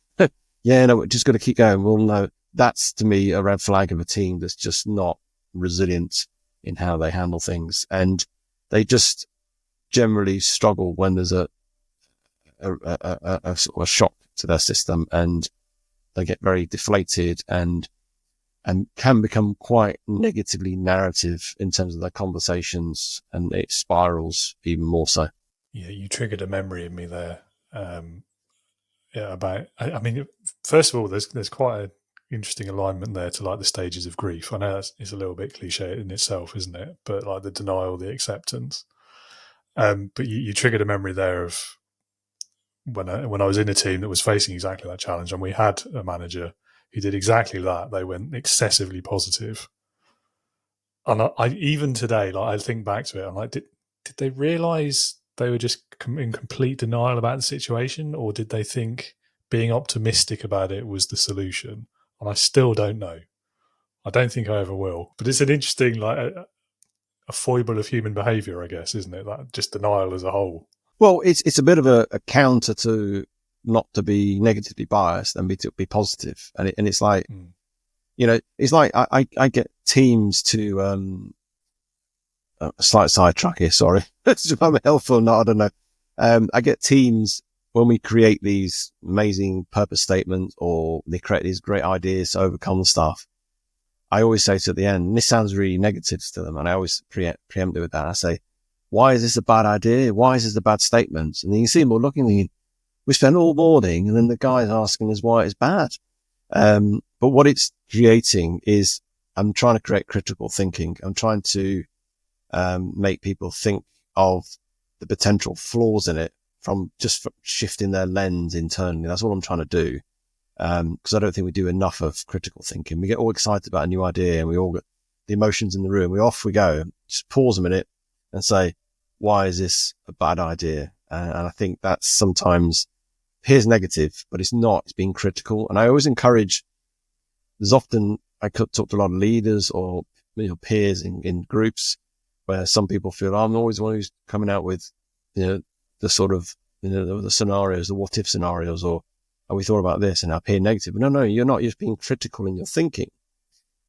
Yeah, no, we're just got to keep going. Well, no, that's to me a red flag of a team that's just not resilient in how they handle things. And they just generally struggle when there's a sort of a shock to their system, and they get very deflated and can become quite negatively narrative in terms of their conversations, and it spirals even more so.
Yeah, you triggered a memory in me there. I mean, first of all, there's quite an interesting alignment there to like the stages of grief. I know it's a little bit cliche in itself, isn't it? But like the denial, the acceptance. But you triggered a memory there of when I was in a team that was facing exactly that challenge, and we had a manager who did exactly that. They went excessively positive. And I even today, like I think back to it, I'm like, did they realise they were just in complete denial about the situation, or did they think being optimistic about it was the solution? And I still don't know. I don't think I ever will. But it's an interesting, like a foible of human behaviour, I guess, isn't it? That just denial as a whole.
Well, it's a bit of a counter to not to be negatively biased and be positive. And it's like, it's like I get teams to, a slight sidetrack here, sorry. It's helpful or not, I don't know. I get teams when we create these amazing purpose statements, or they create these great ideas to overcome stuff. I always say to the end, and this sounds really negative to them, and I always preempt it with that. I say, why is this a bad idea? Why is this a bad statement? And then you see them all looking, thinking, we spent all morning, and then the guy's asking us why it's bad. But what it's creating is, I'm trying to create critical thinking. I'm trying to make people think of the potential flaws in it from shifting their lens internally. That's all I'm trying to do. Because I don't think we do enough of critical thinking. We get all excited about a new idea, and we all get the emotions in the room. Off we go. Just pause a minute and say, why is this a bad idea? And I think that's sometimes appears negative, but it's not. It's being critical. And I always encourage, there's often, I could talk to a lot of leaders or peers in groups where some people feel, I'm always the one who's coming out with, the sort of, the scenarios, the what if scenarios, or, oh, we thought about this and I appear negative. But no, you're not. You're just being critical in your thinking.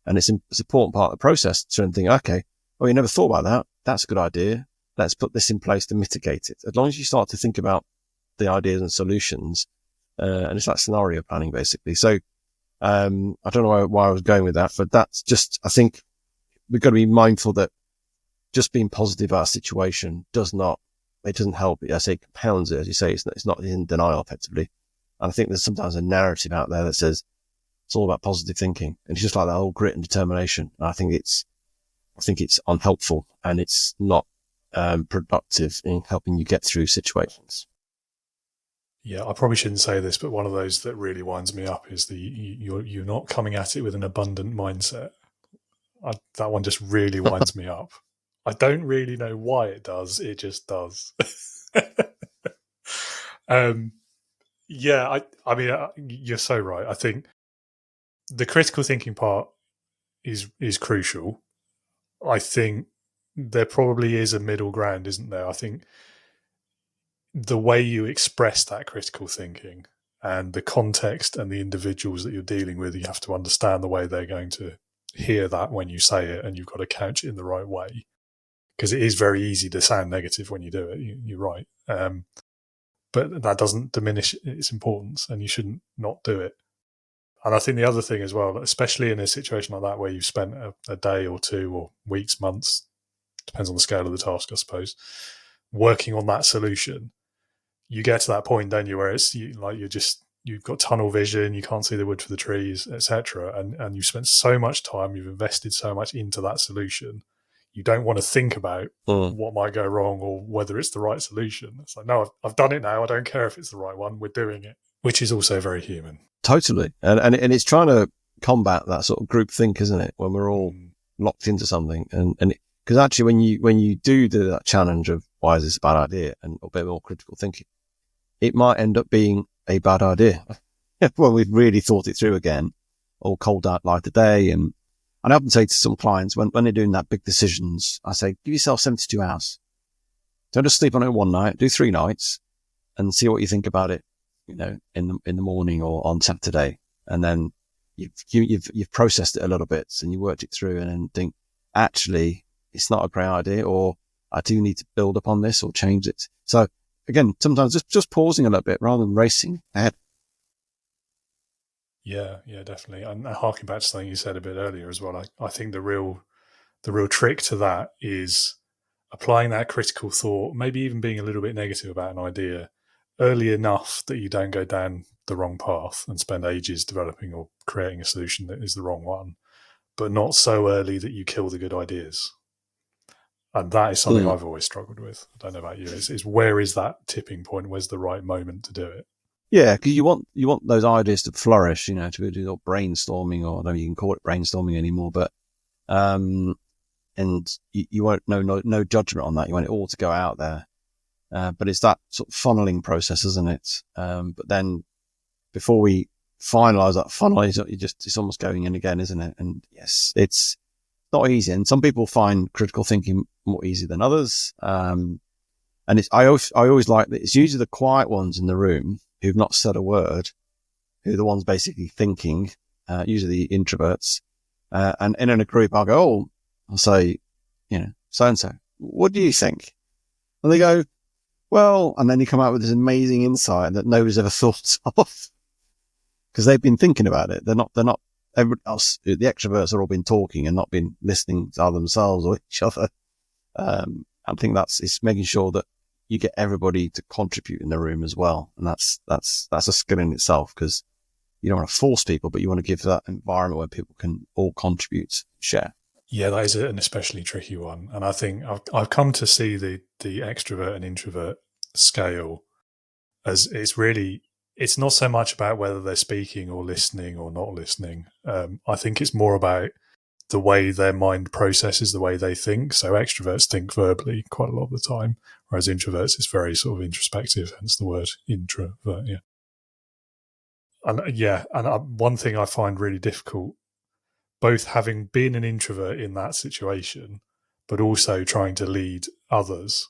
And it's an important part of the process to think, okay, oh, you never thought about that. That's a good idea. Let's put this in place to mitigate it. As long as you start to think about the ideas and solutions, and it's like scenario planning, basically. So, I don't know why I was going with that, but that's just, I think we've got to be mindful that just being positive about a situation doesn't help it. I say it compounds it. As you say, it's not in denial effectively. And I think there's sometimes a narrative out there that says, It's all about positive thinking. And it's just like that whole grit and determination. And I think it's unhelpful, and it's not productive in helping you get through situations.
Yeah, I probably shouldn't say this, but one of those that really winds me up is you're not coming at it with an abundant mindset. That one just really winds me up. I don't really know why it does. It just does. Yeah, I mean, you're so right. I think the critical thinking part is crucial. I think there probably is a middle ground, isn't there? I think the way you express that critical thinking and the context and the individuals that you're dealing with, you have to understand the way they're going to hear that when you say it, and you've got to couch it in the right way, because it is very easy to sound negative when you do it. You're right. But that doesn't diminish its importance, and you shouldn't not do it. And I think the other thing as well, especially in a situation like that where you've spent a day or two or weeks, months, depends on the scale of the task, I suppose, working on that solution, you get to that point, don't you, where it's you've got tunnel vision, you can't see the wood for the trees, etc. And you've spent so much time, you've invested so much into that solution. You don't want to think about what might go wrong or whether it's the right solution. It's like, no, I've done it now. I don't care if it's the right one. We're doing it, which is also very human.
Totally. And it's trying to combat that sort of group think, isn't it? When we're all locked into something. And because actually when you do that challenge of why is this a bad idea, and a bit more critical thinking, it might end up being a bad idea. Well, we've really thought it through again, or cold out light today. And I often say to some clients when they're doing that big decisions, I say, give yourself 72 hours. Don't just sleep on it one night, do 3 nights and see what you think about it, in the morning or on Saturday. And then you've processed it a little bit and you worked it through, and then think, actually, it's not a great idea, or I do need to build upon this or change it. So again, sometimes just pausing a little bit rather than racing ahead.
Yeah, definitely. And harking back to something you said a bit earlier as well, I think the real trick to that is applying that critical thought, maybe even being a little bit negative about an idea early enough that you don't go down the wrong path and spend ages developing or creating a solution that is the wrong one, but not so early that you kill the good ideas. And that is something I've always struggled with. I don't know about you. Is where is that tipping point? Where's the right moment to do it?
Yeah, because you want those ideas to flourish, to do brainstorming, or I don't know if you can call it brainstorming anymore, but and you won't no judgment on that. You want it all to go out there, but it's that sort of funneling process, isn't it? But then before we finalize that funnel, it's almost going in again, isn't it? And yes, it's not easy, and some people find critical thinking more easy than others. And I always like that it's usually the quiet ones in the room who've not said a word, who are the ones basically thinking, usually the introverts. And in a group, I'll say, so-and-so, what do you think? And they go, well, and then you come out with this amazing insight that nobody's ever thought of, because they've been thinking about it. They're not, everybody else, the extroverts have all been talking and not been listening to themselves or each other. I think it's making sure that you get everybody to contribute in the room as well. And that's a skill in itself, because you don't want to force people, but you want to give that environment where people can all contribute, share. Yeah,
that is an especially tricky one. And I think I've come to see the extrovert and introvert scale as it's not so much about whether they're speaking or listening or not listening. I think it's more about the way their mind processes, the way they think. So extroverts think verbally quite a lot of the time, whereas introverts is very sort of introspective, hence the word introvert. And one thing I find really difficult, both having been an introvert in that situation, but also trying to lead others,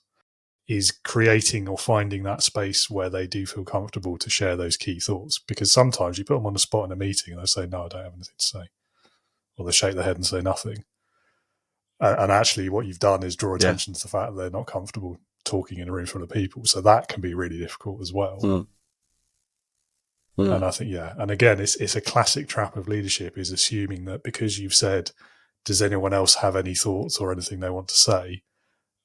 is creating or finding that space where they do feel comfortable to share those key thoughts. Because sometimes you put them on the spot in a meeting and they say, no, I don't have anything to say. Or they shake their head and say nothing. And actually what you've done is draw attention to the fact that they're not comfortable talking in a room full of people. So that can be really difficult as well. And I think, and again, it's a classic trap of leadership, is assuming that because you've said, does anyone else have any thoughts or anything they want to say,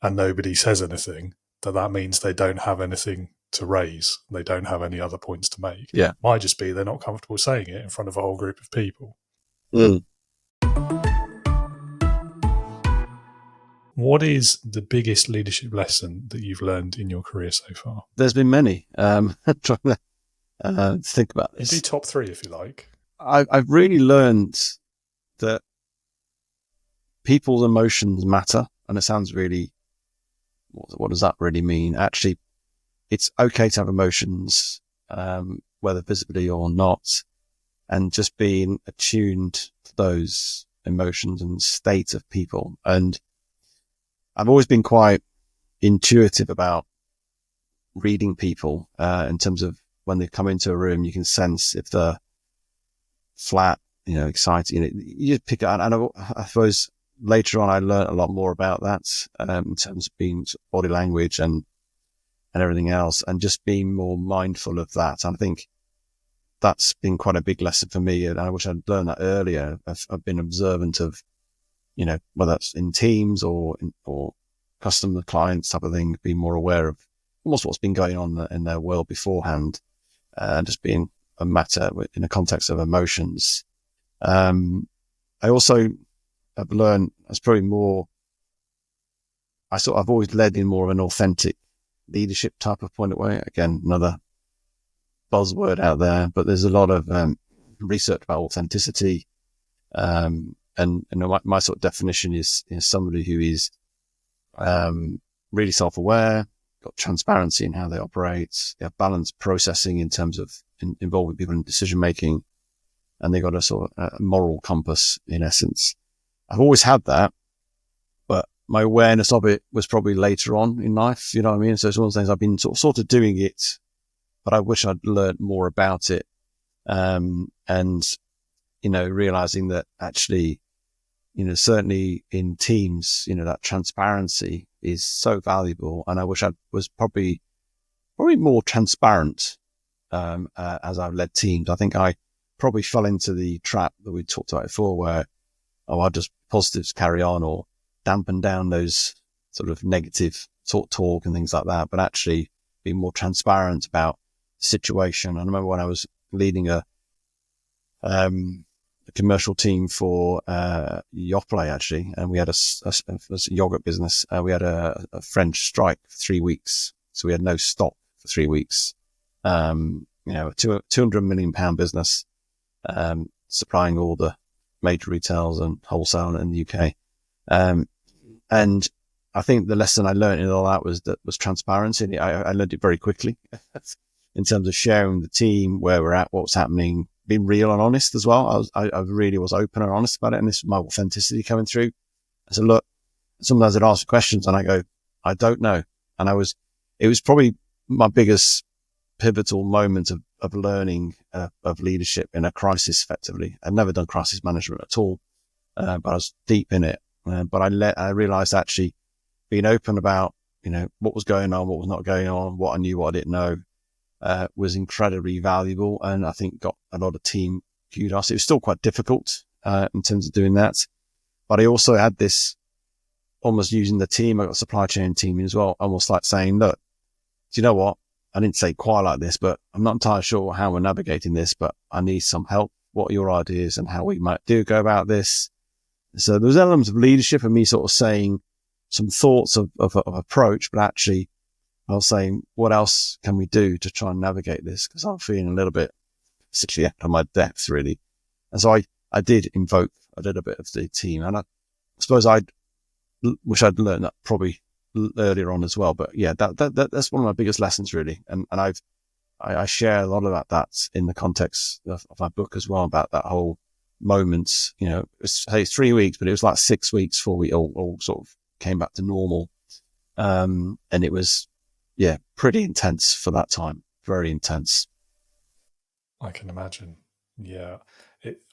and nobody says anything, that means they don't have anything to raise. They don't have any other points to make.
Yeah.
Might just be they're not comfortable saying it in front of a whole group of people. What is the biggest leadership lesson that you've learned in your career so far?
There's been many. Trying to think about this.
Do top 3 if you like.
I've really learned that people's emotions matter, and it sounds really, what does that really mean? Actually, it's okay to have emotions, whether visibly or not, and just being attuned to those emotions and state of people. And I've always been quite intuitive about reading people, in terms of when they come into a room, you can sense if they're flat, excited, you just pick it up. And I suppose later on, I learned a lot more about that, in terms of being body language and everything else, and just being more mindful of that. And I think that's been quite a big lesson for me. And I wish I'd learned that earlier. I've been observant of, whether that's in teams or customer clients type of thing, being more aware of almost what's been going on in their world beforehand, and just being a matter in the context of emotions. I also have learned I've always led in more of an authentic leadership type of point of way. Again, another buzzword out there, but there's a lot of research about authenticity. And my sort of definition is somebody who is really self-aware, got transparency in how they operate, they have balanced processing in terms of involving people in decision making, and they got a sort of moral compass in essence. I've always had that, but my awareness of it was probably later on in life. You know what I mean? So it's one of those things I've been sort of doing it, but I wish I'd learned more about it. And, realizing that actually, certainly in teams, that transparency is so valuable. And I wish I was probably more transparent, as I've led teams. I think I probably fell into the trap that we talked about before where, I'll just positives carry on or dampen down those sort of negative talk and things like that, but actually be more transparent about the situation. I remember when I was leading a commercial team for Yoplait actually, and we had a yogurt business. We had a French strike for 3 weeks, so we had no stock for 3 weeks. A £200 million business, supplying all the major retails and wholesale in the UK. And I think the lesson I learned in all that was transparency. I learned it very quickly in terms of sharing the team, where we're at, what's happening, being real and honest as well. I really was open and honest about it. And this was my authenticity coming through. I said, look, sometimes I'd ask questions and I go, I don't know. And it was probably my biggest pivotal moment of learning, of leadership in a crisis effectively. I've never done crisis management at all, but I was deep in it. But I realized actually being open about, what was going on, what was not going on, what I knew, what I didn't know, was incredibly valuable. And I think got a lot of team kudos. It was still quite difficult, in terms of doing that. But I also had this almost using the team. I got a supply chain team as well, almost like saying, look, do you know what? I didn't say quite like this, but I'm not entirely sure how we're navigating this, but I need some help. What are your ideas and how we might go about this? So there was elements of leadership and me sort of saying some thoughts of approach, but actually I was saying, what else can we do to try and navigate this? Because I'm feeling a little bit sickly out of my depth, really. And so I did invoke a little bit of the team, and I suppose I wish I'd learned that probably earlier on as well. But yeah, that's one of my biggest lessons, really. And I share a lot about that in the context of my book as well, about that whole moment. It's 3 weeks, but it was like 6 weeks before we all sort of came back to normal. And it was, pretty intense for that time. Very intense.
I can imagine. Yeah.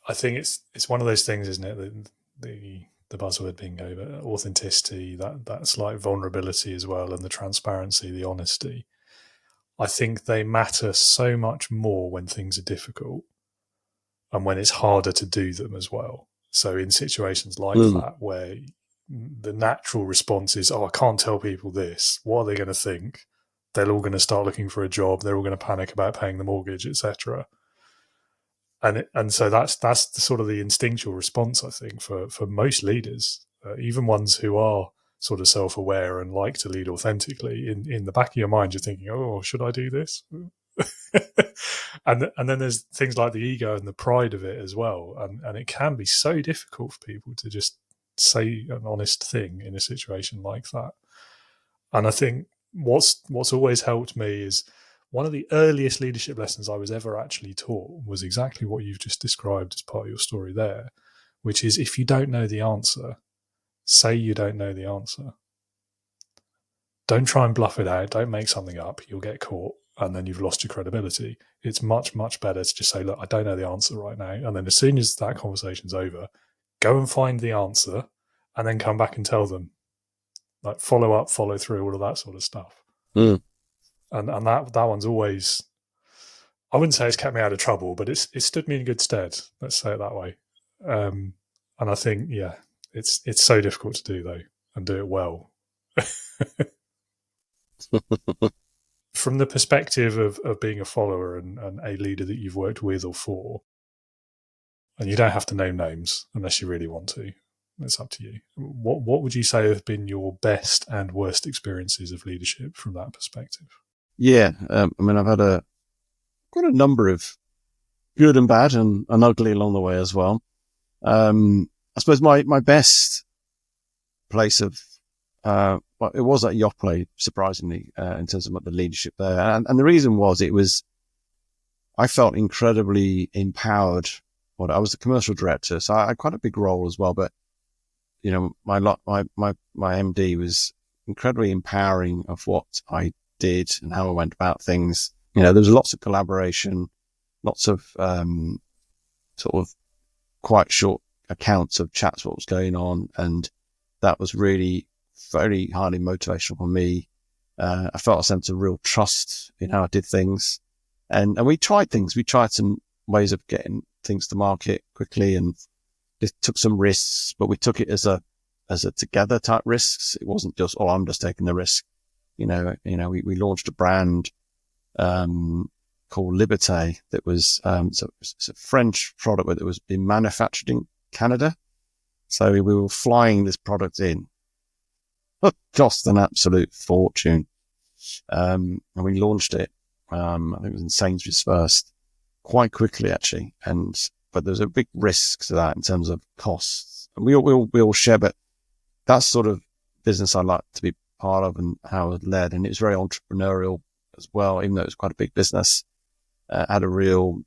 I think it's one of those things, isn't it? The buzzword being over authenticity, that slight vulnerability as well, and the transparency, the honesty. I think they matter so much more when things are difficult and when it's harder to do them as well. So in situations like that, where the natural response is, I can't tell people this, what are they going to think? they're all going to start looking for a job. They're all going to panic about paying the mortgage, etc. And so that's the sort of the instinctual response, I think, for most leaders, even ones who are sort of self-aware and like to lead authentically. In the back of your mind, you're thinking, "Oh, should I do this?" and then there's things like the ego and the pride of it as well, and it can be so difficult for people to just say an honest thing in a situation like that. And I think what's always helped me is one of the earliest leadership lessons I was ever actually taught was exactly what you've just described as part of your story there, which is if you don't know the answer, say you don't know the answer. Don't try and bluff it out. Don't make something up. You'll get caught and then you've lost your credibility. It's much, much better to just say, look, I don't know the answer right now. And then as soon as that conversation's over, go and find the answer and then come back and tell them. Like follow up, follow through, all of that sort of stuff.
Mm.
And that one's always, I wouldn't say it's kept me out of trouble, but it's stood me in good stead. Let's say it that way. And I think, yeah, it's so difficult to do though, and do it well. From the perspective of being a follower and a leader that you've worked with or for, and you don't have to name names unless you really want to. It's up to you. What would you say have been your best and worst experiences of leadership from that perspective?
Yeah, I mean, I've got a number of good and bad and ugly along the way as well. I suppose my best place of, well, it was at Yoplait, surprisingly, in terms of the leadership there. And the reason was, I felt incredibly empowered. Well, I was the commercial director, so I had quite a big role as well, but you know, my MD was incredibly empowering of what I did and how I went about things. You know, there was lots of collaboration, lots of sort of quite short accounts of chats, what was going on. And that was really very highly motivational for me. I felt a sense of real trust in how I did things. And we tried things. We tried some ways of getting things to market quickly, and it took some risks, but we took it as a together type risks. It wasn't just, oh, I'm just taking the risk. We launched a brand, called Liberté that was, it's a French product that was being manufactured in Canada. So we were flying this product in. It cost an absolute fortune. And we launched it. I think it was in Sainsbury's first, quite quickly actually. But there's a big risk to that in terms of costs. And we all share, but that's sort of business I like to be part of and how it was led. And it was very entrepreneurial as well, even though it was quite a big business, had a real,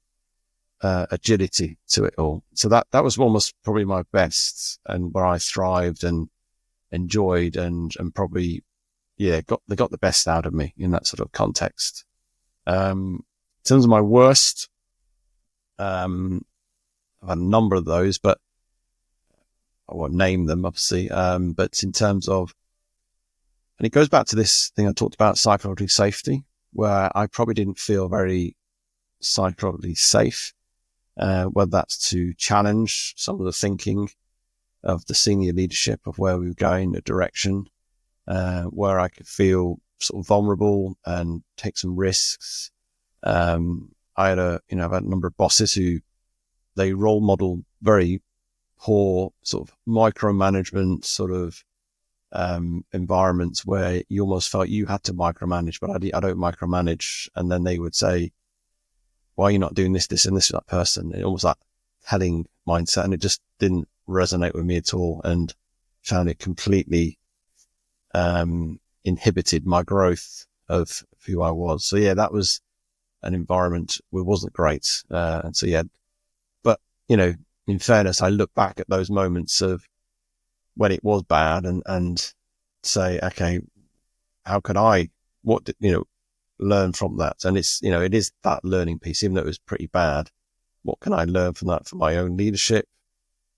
agility to it all. So that was almost probably my best and where I thrived and enjoyed and probably, they got the best out of me in that sort of context. In terms of my worst, I've had a number of those, but I won't name them, obviously. But in terms of, and it goes back to this thing I talked about, psychological safety, where I probably didn't feel very psychologically safe, whether that's to challenge some of the thinking of the senior leadership of where we were going, the direction, where I could feel sort of vulnerable and take some risks. I've had a number of bosses who they role model very poor sort of micromanagement sort of environments where you almost felt you had to micromanage, but I don't micromanage. And then they would say, why are you not doing this, and this, that person? It almost like telling mindset, and it just didn't resonate with me at all, and found it completely inhibited my growth of who I was. So yeah, that was an environment where wasn't great. And so yeah, but in fairness, I look back at those moments of when it was bad and say, okay, how could I, learn from that? And it's, it is that learning piece, even though it was pretty bad. What can I learn from that for my own leadership,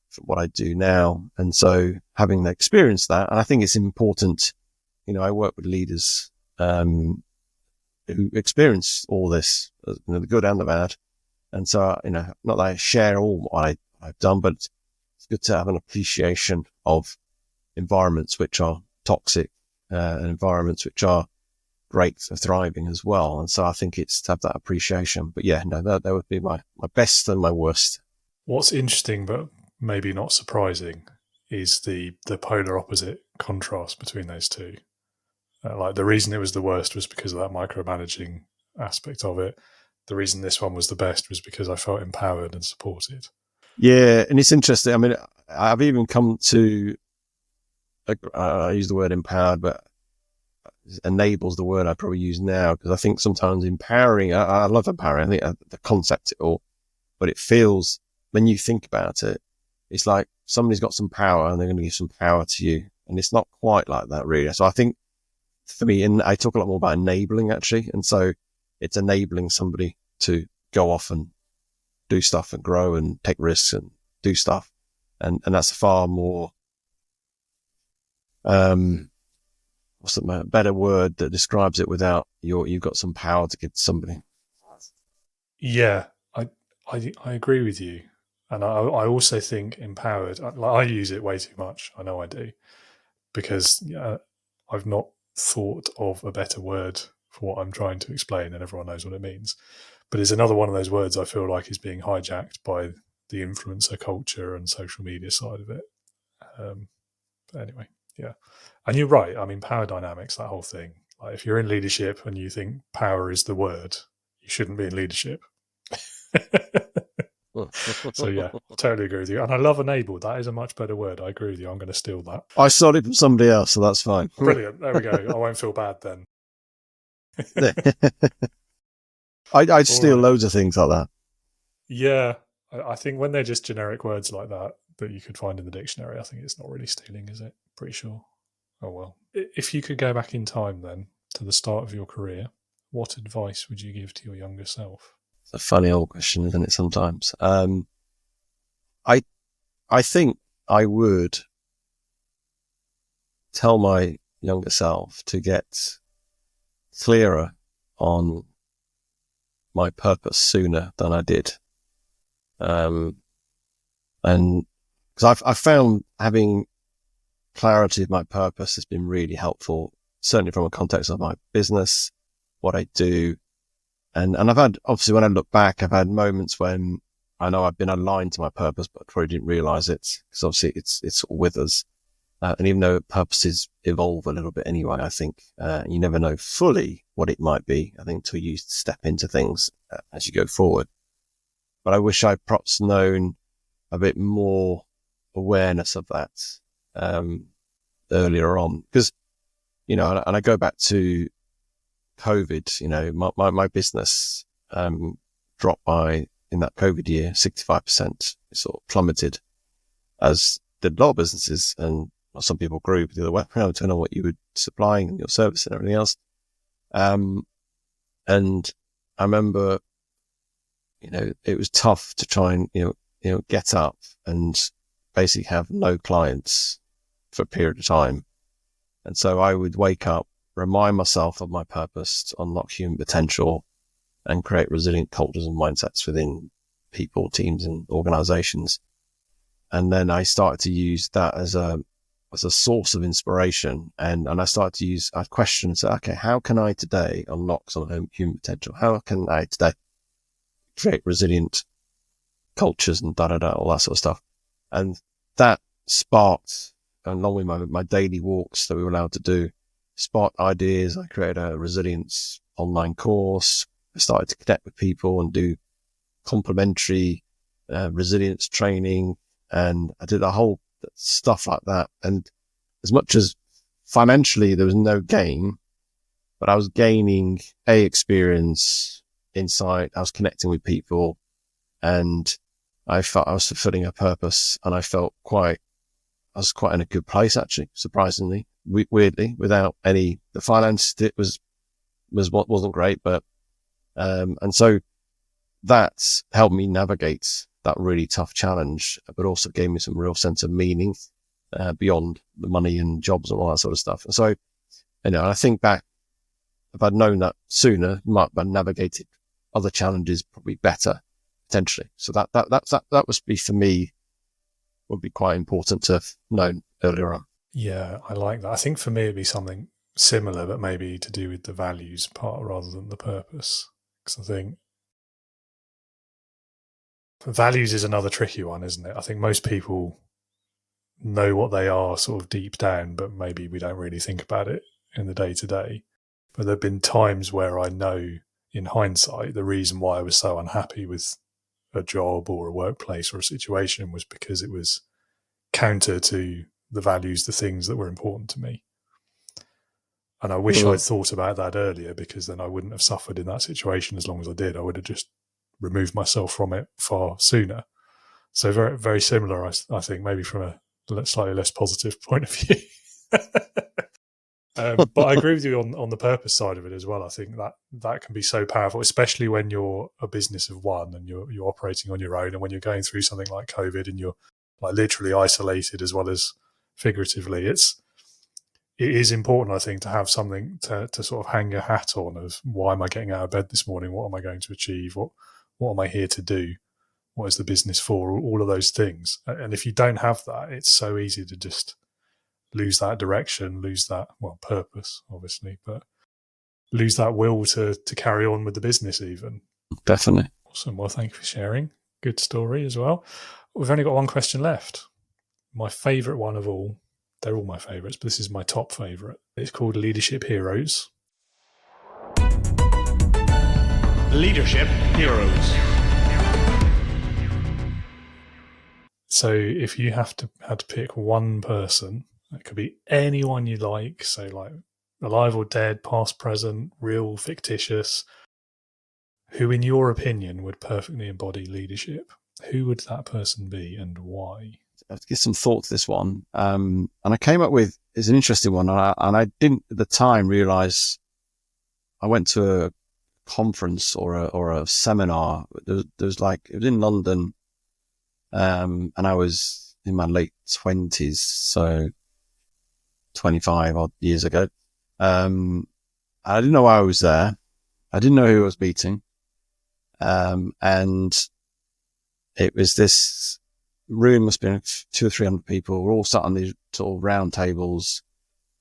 for what I do now? And so having experienced that, and I think it's important, I work with leaders, who experience all this, the good and the bad. And so, not that I share all what I've done, but it's good to have an appreciation of environments which are toxic, and environments which are great for thriving as well. And so I think it's to have that appreciation. But yeah, no, that would be my best and my worst.
What's interesting, but maybe not surprising, is the polar opposite contrast between those two. Like the reason it was the worst was because of that micromanaging aspect of it. The reason this one was the best was because I felt empowered and supported.
Yeah, and it's interesting. I mean, I've even come to, I use the word empowered, but enables the word I probably use now, because I think sometimes empowering, I love empowering, I think the concept it all, but it feels, when you think about it, it's like somebody's got some power and they're going to give some power to you. And it's not quite like that, really. So I think for me, and I talk a lot more about enabling, actually. And so it's enabling somebody to go off and do stuff and grow and take risks and do stuff. And that's far more, what's the better word that describes it without you've got some power to give to somebody.
Yeah, I agree with you. And I also think empowered, I use it way too much. I know I do, because I've not thought of a better word for what I'm trying to explain, and everyone knows what it means. But it's another one of those words I feel like is being hijacked by the influencer culture and social media side of it. But anyway, yeah. And you're right. I mean, power dynamics, that whole thing. Like if you're in leadership and you think power is the word, you shouldn't be in leadership. So yeah, totally agree with you. And I love enable. That is a much better word. I agree with you. I'm going to steal that.
I stole it from somebody else, so that's fine.
Brilliant. There we go. I won't feel bad then.
I'd steal loads of things like that.
Yeah. I think when they're just generic words like that you could find in the dictionary, I think it's not really stealing, is it? Pretty sure. Oh well. If you could go back in time then to the start of your career, what advice would you give to your younger self?
It's a funny old question, isn't it, sometimes? I think I would tell my younger self to get clearer on my purpose sooner than I did. And because I found having clarity of my purpose has been really helpful, certainly from a context of my business, what I do. And I've had, obviously, when I look back, I've had moments when I know I've been aligned to my purpose, but probably didn't realize it, because obviously it's sort of with us. And even though purposes evolve a little bit anyway, I think you never know fully what it might be, I think, until you step into things as you go forward. But I wish I'd perhaps known a bit more awareness of that earlier on. Because, and I go back to COVID, my business dropped by, in that COVID year, 65%. It sort of plummeted, as did a lot of businesses. And some people grew the other way around, depending on what you were supplying and your service and everything else. And I remember, it was tough to try and, get up and basically have no clients for a period of time. And so I would wake up, remind myself of my purpose to unlock human potential and create resilient cultures and mindsets within people, teams and organizations. And then I started to use that as a source of inspiration. And I started to use, I'd question and say, okay, how can I today unlock some of human potential? How can I today create resilient cultures and all that sort of stuff? And that sparked, along with my daily walks that we were allowed to do, sparked ideas. I created a resilience online course. I started to connect with people and do complimentary resilience training. And I did a whole stuff like that. And as much as financially there was no gain, but I was gaining experience, insight. I was connecting with people, and I felt I was fulfilling a purpose, and I was quite in a good place, actually, surprisingly, weirdly, without the finance. It wasn't great, but, and so that helped me navigate that really tough challenge, but also gave me some real sense of meaning, beyond the money and jobs and all that sort of stuff. And so, I think back, if I'd known that sooner, might have navigated other challenges probably better, potentially. So that would be, for me, would be quite important to have known earlier on.
Yeah, I like that. I think for me, it'd be something similar, but maybe to do with the values part rather than the purpose. Because I think values is another tricky one, isn't it? I think most people know what they are sort of deep down, but maybe we don't really think about it in the day to day. But there have been times where I know in hindsight the reason why I was so unhappy with a job or a workplace or a situation was because it was counter to the values, the things that were important to me. And I wish I'd thought about that earlier, because then I wouldn't have suffered in that situation as long as I did. I would have just removed myself from it far sooner. So very, very similar, I think, maybe from a slightly less positive point of view. But I agree with you on the purpose side of it as well. I think that can be so powerful, especially when you're a business of one and you're operating on your own, and when you're going through something like COVID and you're like literally isolated as well as figuratively. It is important, I think, to have something to sort of hang your hat on of why am I getting out of bed this morning? What am I going to achieve? What am I here to do? What is the business for? All of those things. And if you don't have that, it's so easy to just lose that direction, lose that, purpose, obviously, but lose that will to carry on with the business even.
Definitely.
Awesome. Well, thank you for sharing. Good story as well. We've only got one question left. My favourite one of all. They're all my favourites, but this is my top favourite. It's called Leadership Heroes.
Leadership Heroes.
So if you had to pick one person, it could be anyone you like, so like alive or dead, past, present, real, fictitious, who in your opinion would perfectly embody leadership, who would that person be and why?
I have to give some thought to this one. And I came up with, it's an interesting one. And I didn't at the time realize I went to a conference or a seminar. There was like, it was in London. And I was in my late 20s. So 25 odd years ago. I didn't know why I was there. I didn't know who I was meeting. And it was this room, must have been 200 or 300 people. We're all sat on these sort of round tables.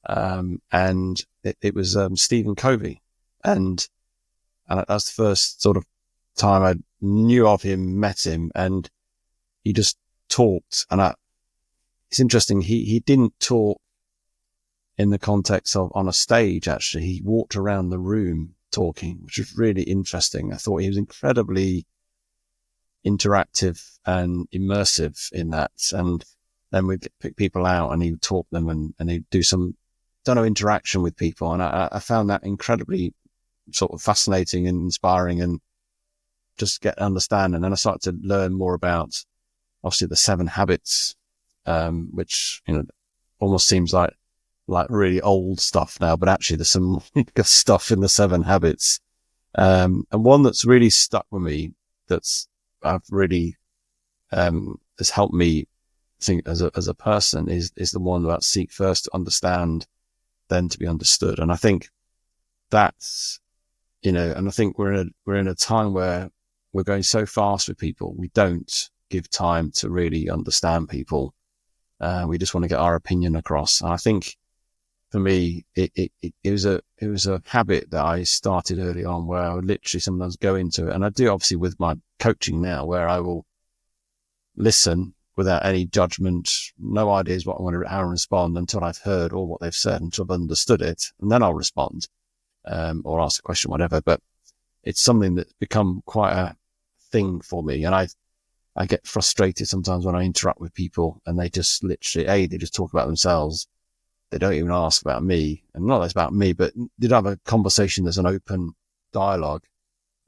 And it was Stephen Covey. And that's the first sort of time I knew of him, met him, and he just talked. And it's interesting. He didn't talk in the context of on a stage, actually. He walked around the room talking, which was really interesting. I thought he was incredibly interactive and immersive in that. And then we'd pick people out and he would talk them and he'd do some, interaction with people. And I found that incredibly sort of fascinating and inspiring and just get understanding. And I started to learn more about obviously the 7 habits, which, almost seems like really old stuff now, but actually there's some good stuff in the 7 habits. And one that's really stuck with me, I've really, has helped me think as a person is the one about seek first to understand, then to be understood. And I think that's, and I think we're in a time where we're going so fast with people. We don't give time to really understand people. We just want to get our opinion across. And I think for me, it was a habit that I started early on where I would literally sometimes go into it. And I do obviously with my coaching now, where I will listen without any judgment, no ideas what I want to, how to respond until I've heard all what they've said, until I've understood it. And then I'll respond, or ask a question, whatever. But it's something that's become quite a thing for me. And I get frustrated sometimes when I interact with people and they just literally, they just talk about themselves. They don't even ask about me, and not that it's about me, but did have a conversation. There's an open dialogue.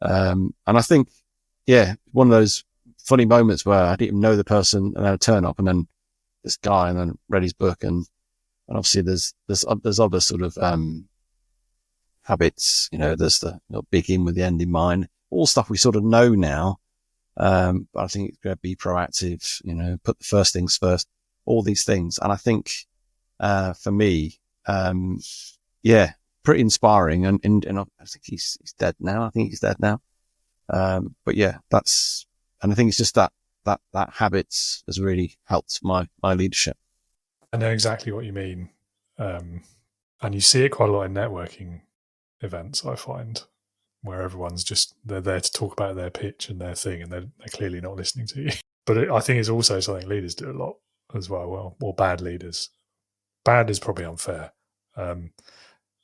And I think, one of those funny moments where I didn't even know the person and I'd turn up and then this guy and then read his book. And obviously there's other sort of, habits, there's the begin with the end in mind, all stuff we sort of know now. But I think it's going to be proactive, put the first things first, all these things. And I think, for me, pretty inspiring. And I think he's dead now. But yeah, and I think it's just that habits has really helped my leadership.
I know exactly what you mean. And you see it quite a lot in networking events, I find, where everyone's they're there to talk about their pitch and their thing, and they're clearly not listening to you. But I think it's also something leaders do a lot as well. Or bad leaders. Bad is probably unfair.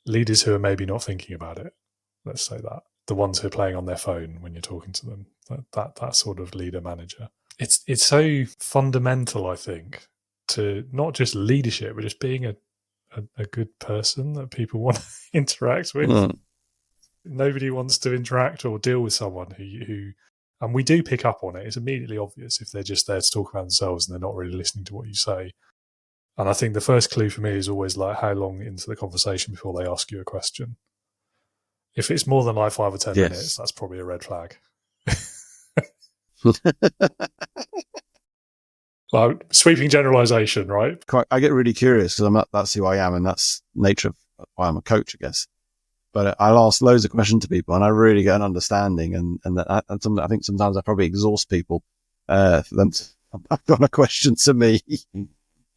Leaders who are maybe not thinking about it, let's say that. The ones who are playing on their phone when you're talking to them, that sort of leader manager. It's so fundamental, I think, to not just leadership, but just being a good person that people want to interact with.
Mm.
Nobody wants to interact or deal with someone who and we do pick up on it. It's immediately obvious if they're just there to talk about themselves and they're not really listening to what you say. And I think the first clue for me is always like how long into the conversation before they ask you a question. If it's more than like 5 or 10 minutes, that's probably a red flag. Like sweeping generalization, right?
I get really curious because that's who I am, and that's nature of why I'm a coach, I guess. But I'll ask loads of questions to people, and I really get an understanding. And I think sometimes I probably exhaust people for them to come back on a question to me.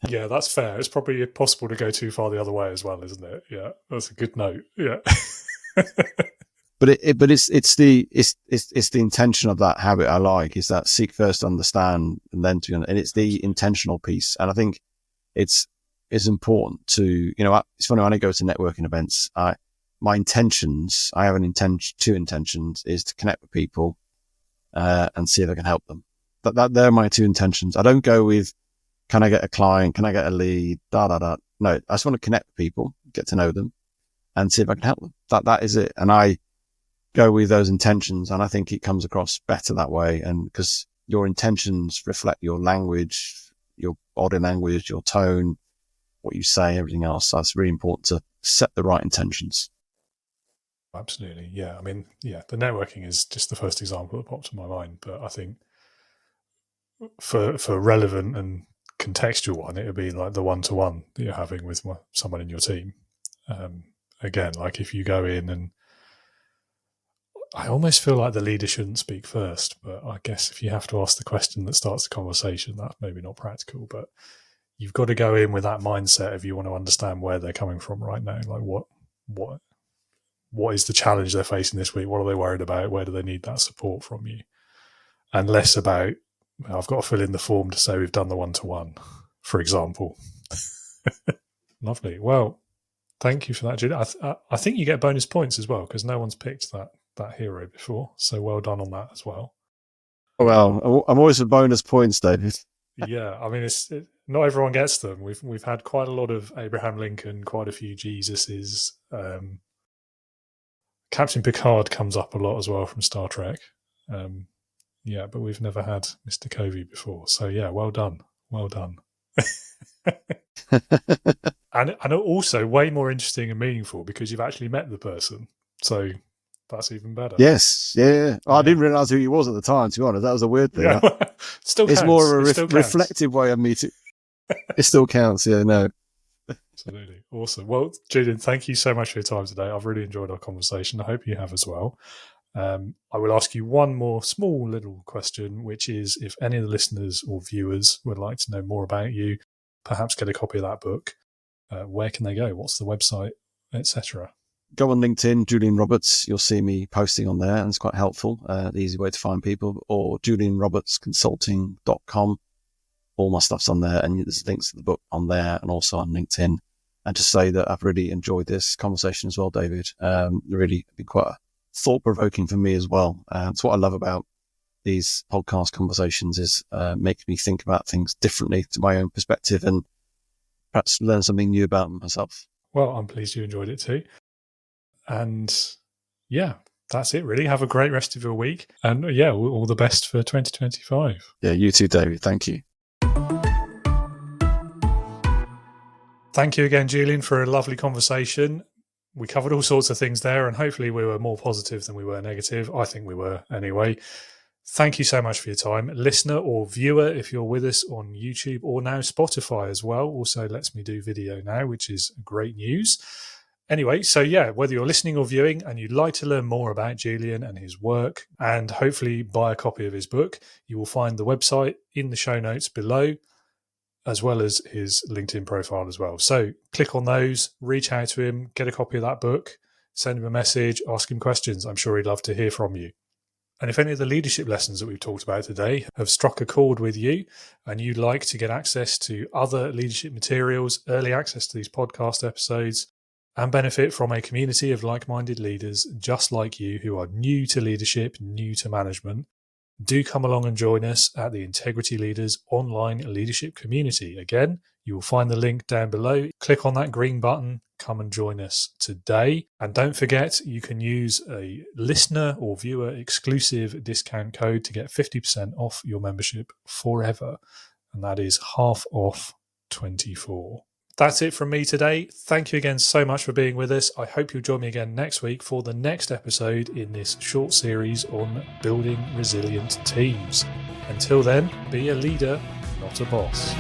Yeah, that's fair. It's probably possible to go too far the other way as well, isn't it? Yeah, that's a good note. Yeah.
But it's the intention of that habit I like, is that seek first, understand, and then to, and it's the intentional piece. And I think it's important to, it's funny when I go to networking events, my intentions, I have two intentions, is to connect with people, and see if I can help them. They're my two intentions. I don't go with, can I get a client? Can I get a lead? No, I just want to connect with people, get to know them, and see if I can help them. That is it. And I go with those intentions, and I think it comes across better that way. And because your intentions reflect your language, your body language, your tone, what you say, everything else. So it's really important to set the right intentions.
Absolutely. Yeah. I mean, yeah, the networking is just the first example that popped to my mind. But I think for relevant and contextual one, it would be like the one-to-one that you're having with someone in your team. Again, like if you go in, and I almost feel like the leader shouldn't speak first, but I guess if you have to ask the question that starts the conversation, that's maybe not practical, but you've got to go in with that mindset if you want to understand where they're coming from right now. Like what is the challenge they're facing this week? What are they worried about? Where do they need that support from you? And less about, I've got to fill in the form to say we've done the one-to-one, for example. Lovely. Well, thank you for that, Julie. I think you get bonus points as well, because no one's picked that hero before. So well done on that as well.
Well, I'm always for bonus points, David.
Yeah, I mean, not everyone gets them. We've had quite a lot of Abraham Lincoln, quite a few Jesuses. Captain Picard comes up a lot as well from Star Trek. Yeah, but we've never had Mr. Covey before. So yeah, well done. Well done. And also way more interesting and meaningful because you've actually met the person. So that's even better.
Yes, yeah. I didn't realise who he was at the time, to be honest. That was a weird thing.
Yeah. Still counts.
It's more of a reflective way of meeting. It still counts, yeah, no.
Absolutely. Awesome. Well, Julian, thank you so much for your time today. I've really enjoyed our conversation. I hope you have as well. I will ask you one more small little question, which is if any of the listeners or viewers would like to know more about you, perhaps get a copy of that book, where can they go? What's the website, etc.?
Go on LinkedIn, Julian Roberts. You'll see me posting on there, and it's quite helpful. The easy way to find people, or julianrobertsconsulting.com. All my stuff's on there, and there's links to the book on there and also on LinkedIn. And to say that I've really enjoyed this conversation as well, David. Really been quite thought-provoking for me as well. It's what I love about these podcast conversations is making me think about things differently to my own perspective and perhaps learn something new about myself.
Well, I'm pleased you enjoyed it too. And yeah, that's it really. Have a great rest of your week. And yeah, all the best for 2025.
Yeah, you too, David. Thank you.
Thank you again, Julian, for a lovely conversation. We covered all sorts of things there, and hopefully we were more positive than we were negative. I think we were anyway. Thank you so much for your time. Listener or viewer, if you're with us on YouTube or now Spotify as well, also lets me do video now, which is great news. Anyway, so yeah, whether you're listening or viewing and you'd like to learn more about Julian and his work and hopefully buy a copy of his book, you will find the website in the show notes below. as well as his LinkedIn profile as well. So click on those, reach out to him, get a copy of that book, send him a message, ask him questions. I'm sure he'd love to hear from you. And if any of the leadership lessons that we've talked about today have struck a chord with you and you'd like to get access to other leadership materials, early access to these podcast episodes, and benefit from a community of like-minded leaders just like you who are new to leadership, new to management, do come along and join us at the Integrity Leaders online leadership community. Again, you will find the link down below. Click on that green button, come and join us today. And don't forget, you can use a listener or viewer exclusive discount code to get 50% off your membership forever. And that is half off 24. That's it from me today. Thank you again so much for being with us. I hope you'll join me again next week for the next episode in this short series on building resilient teams. Until then, be a leader, not a boss.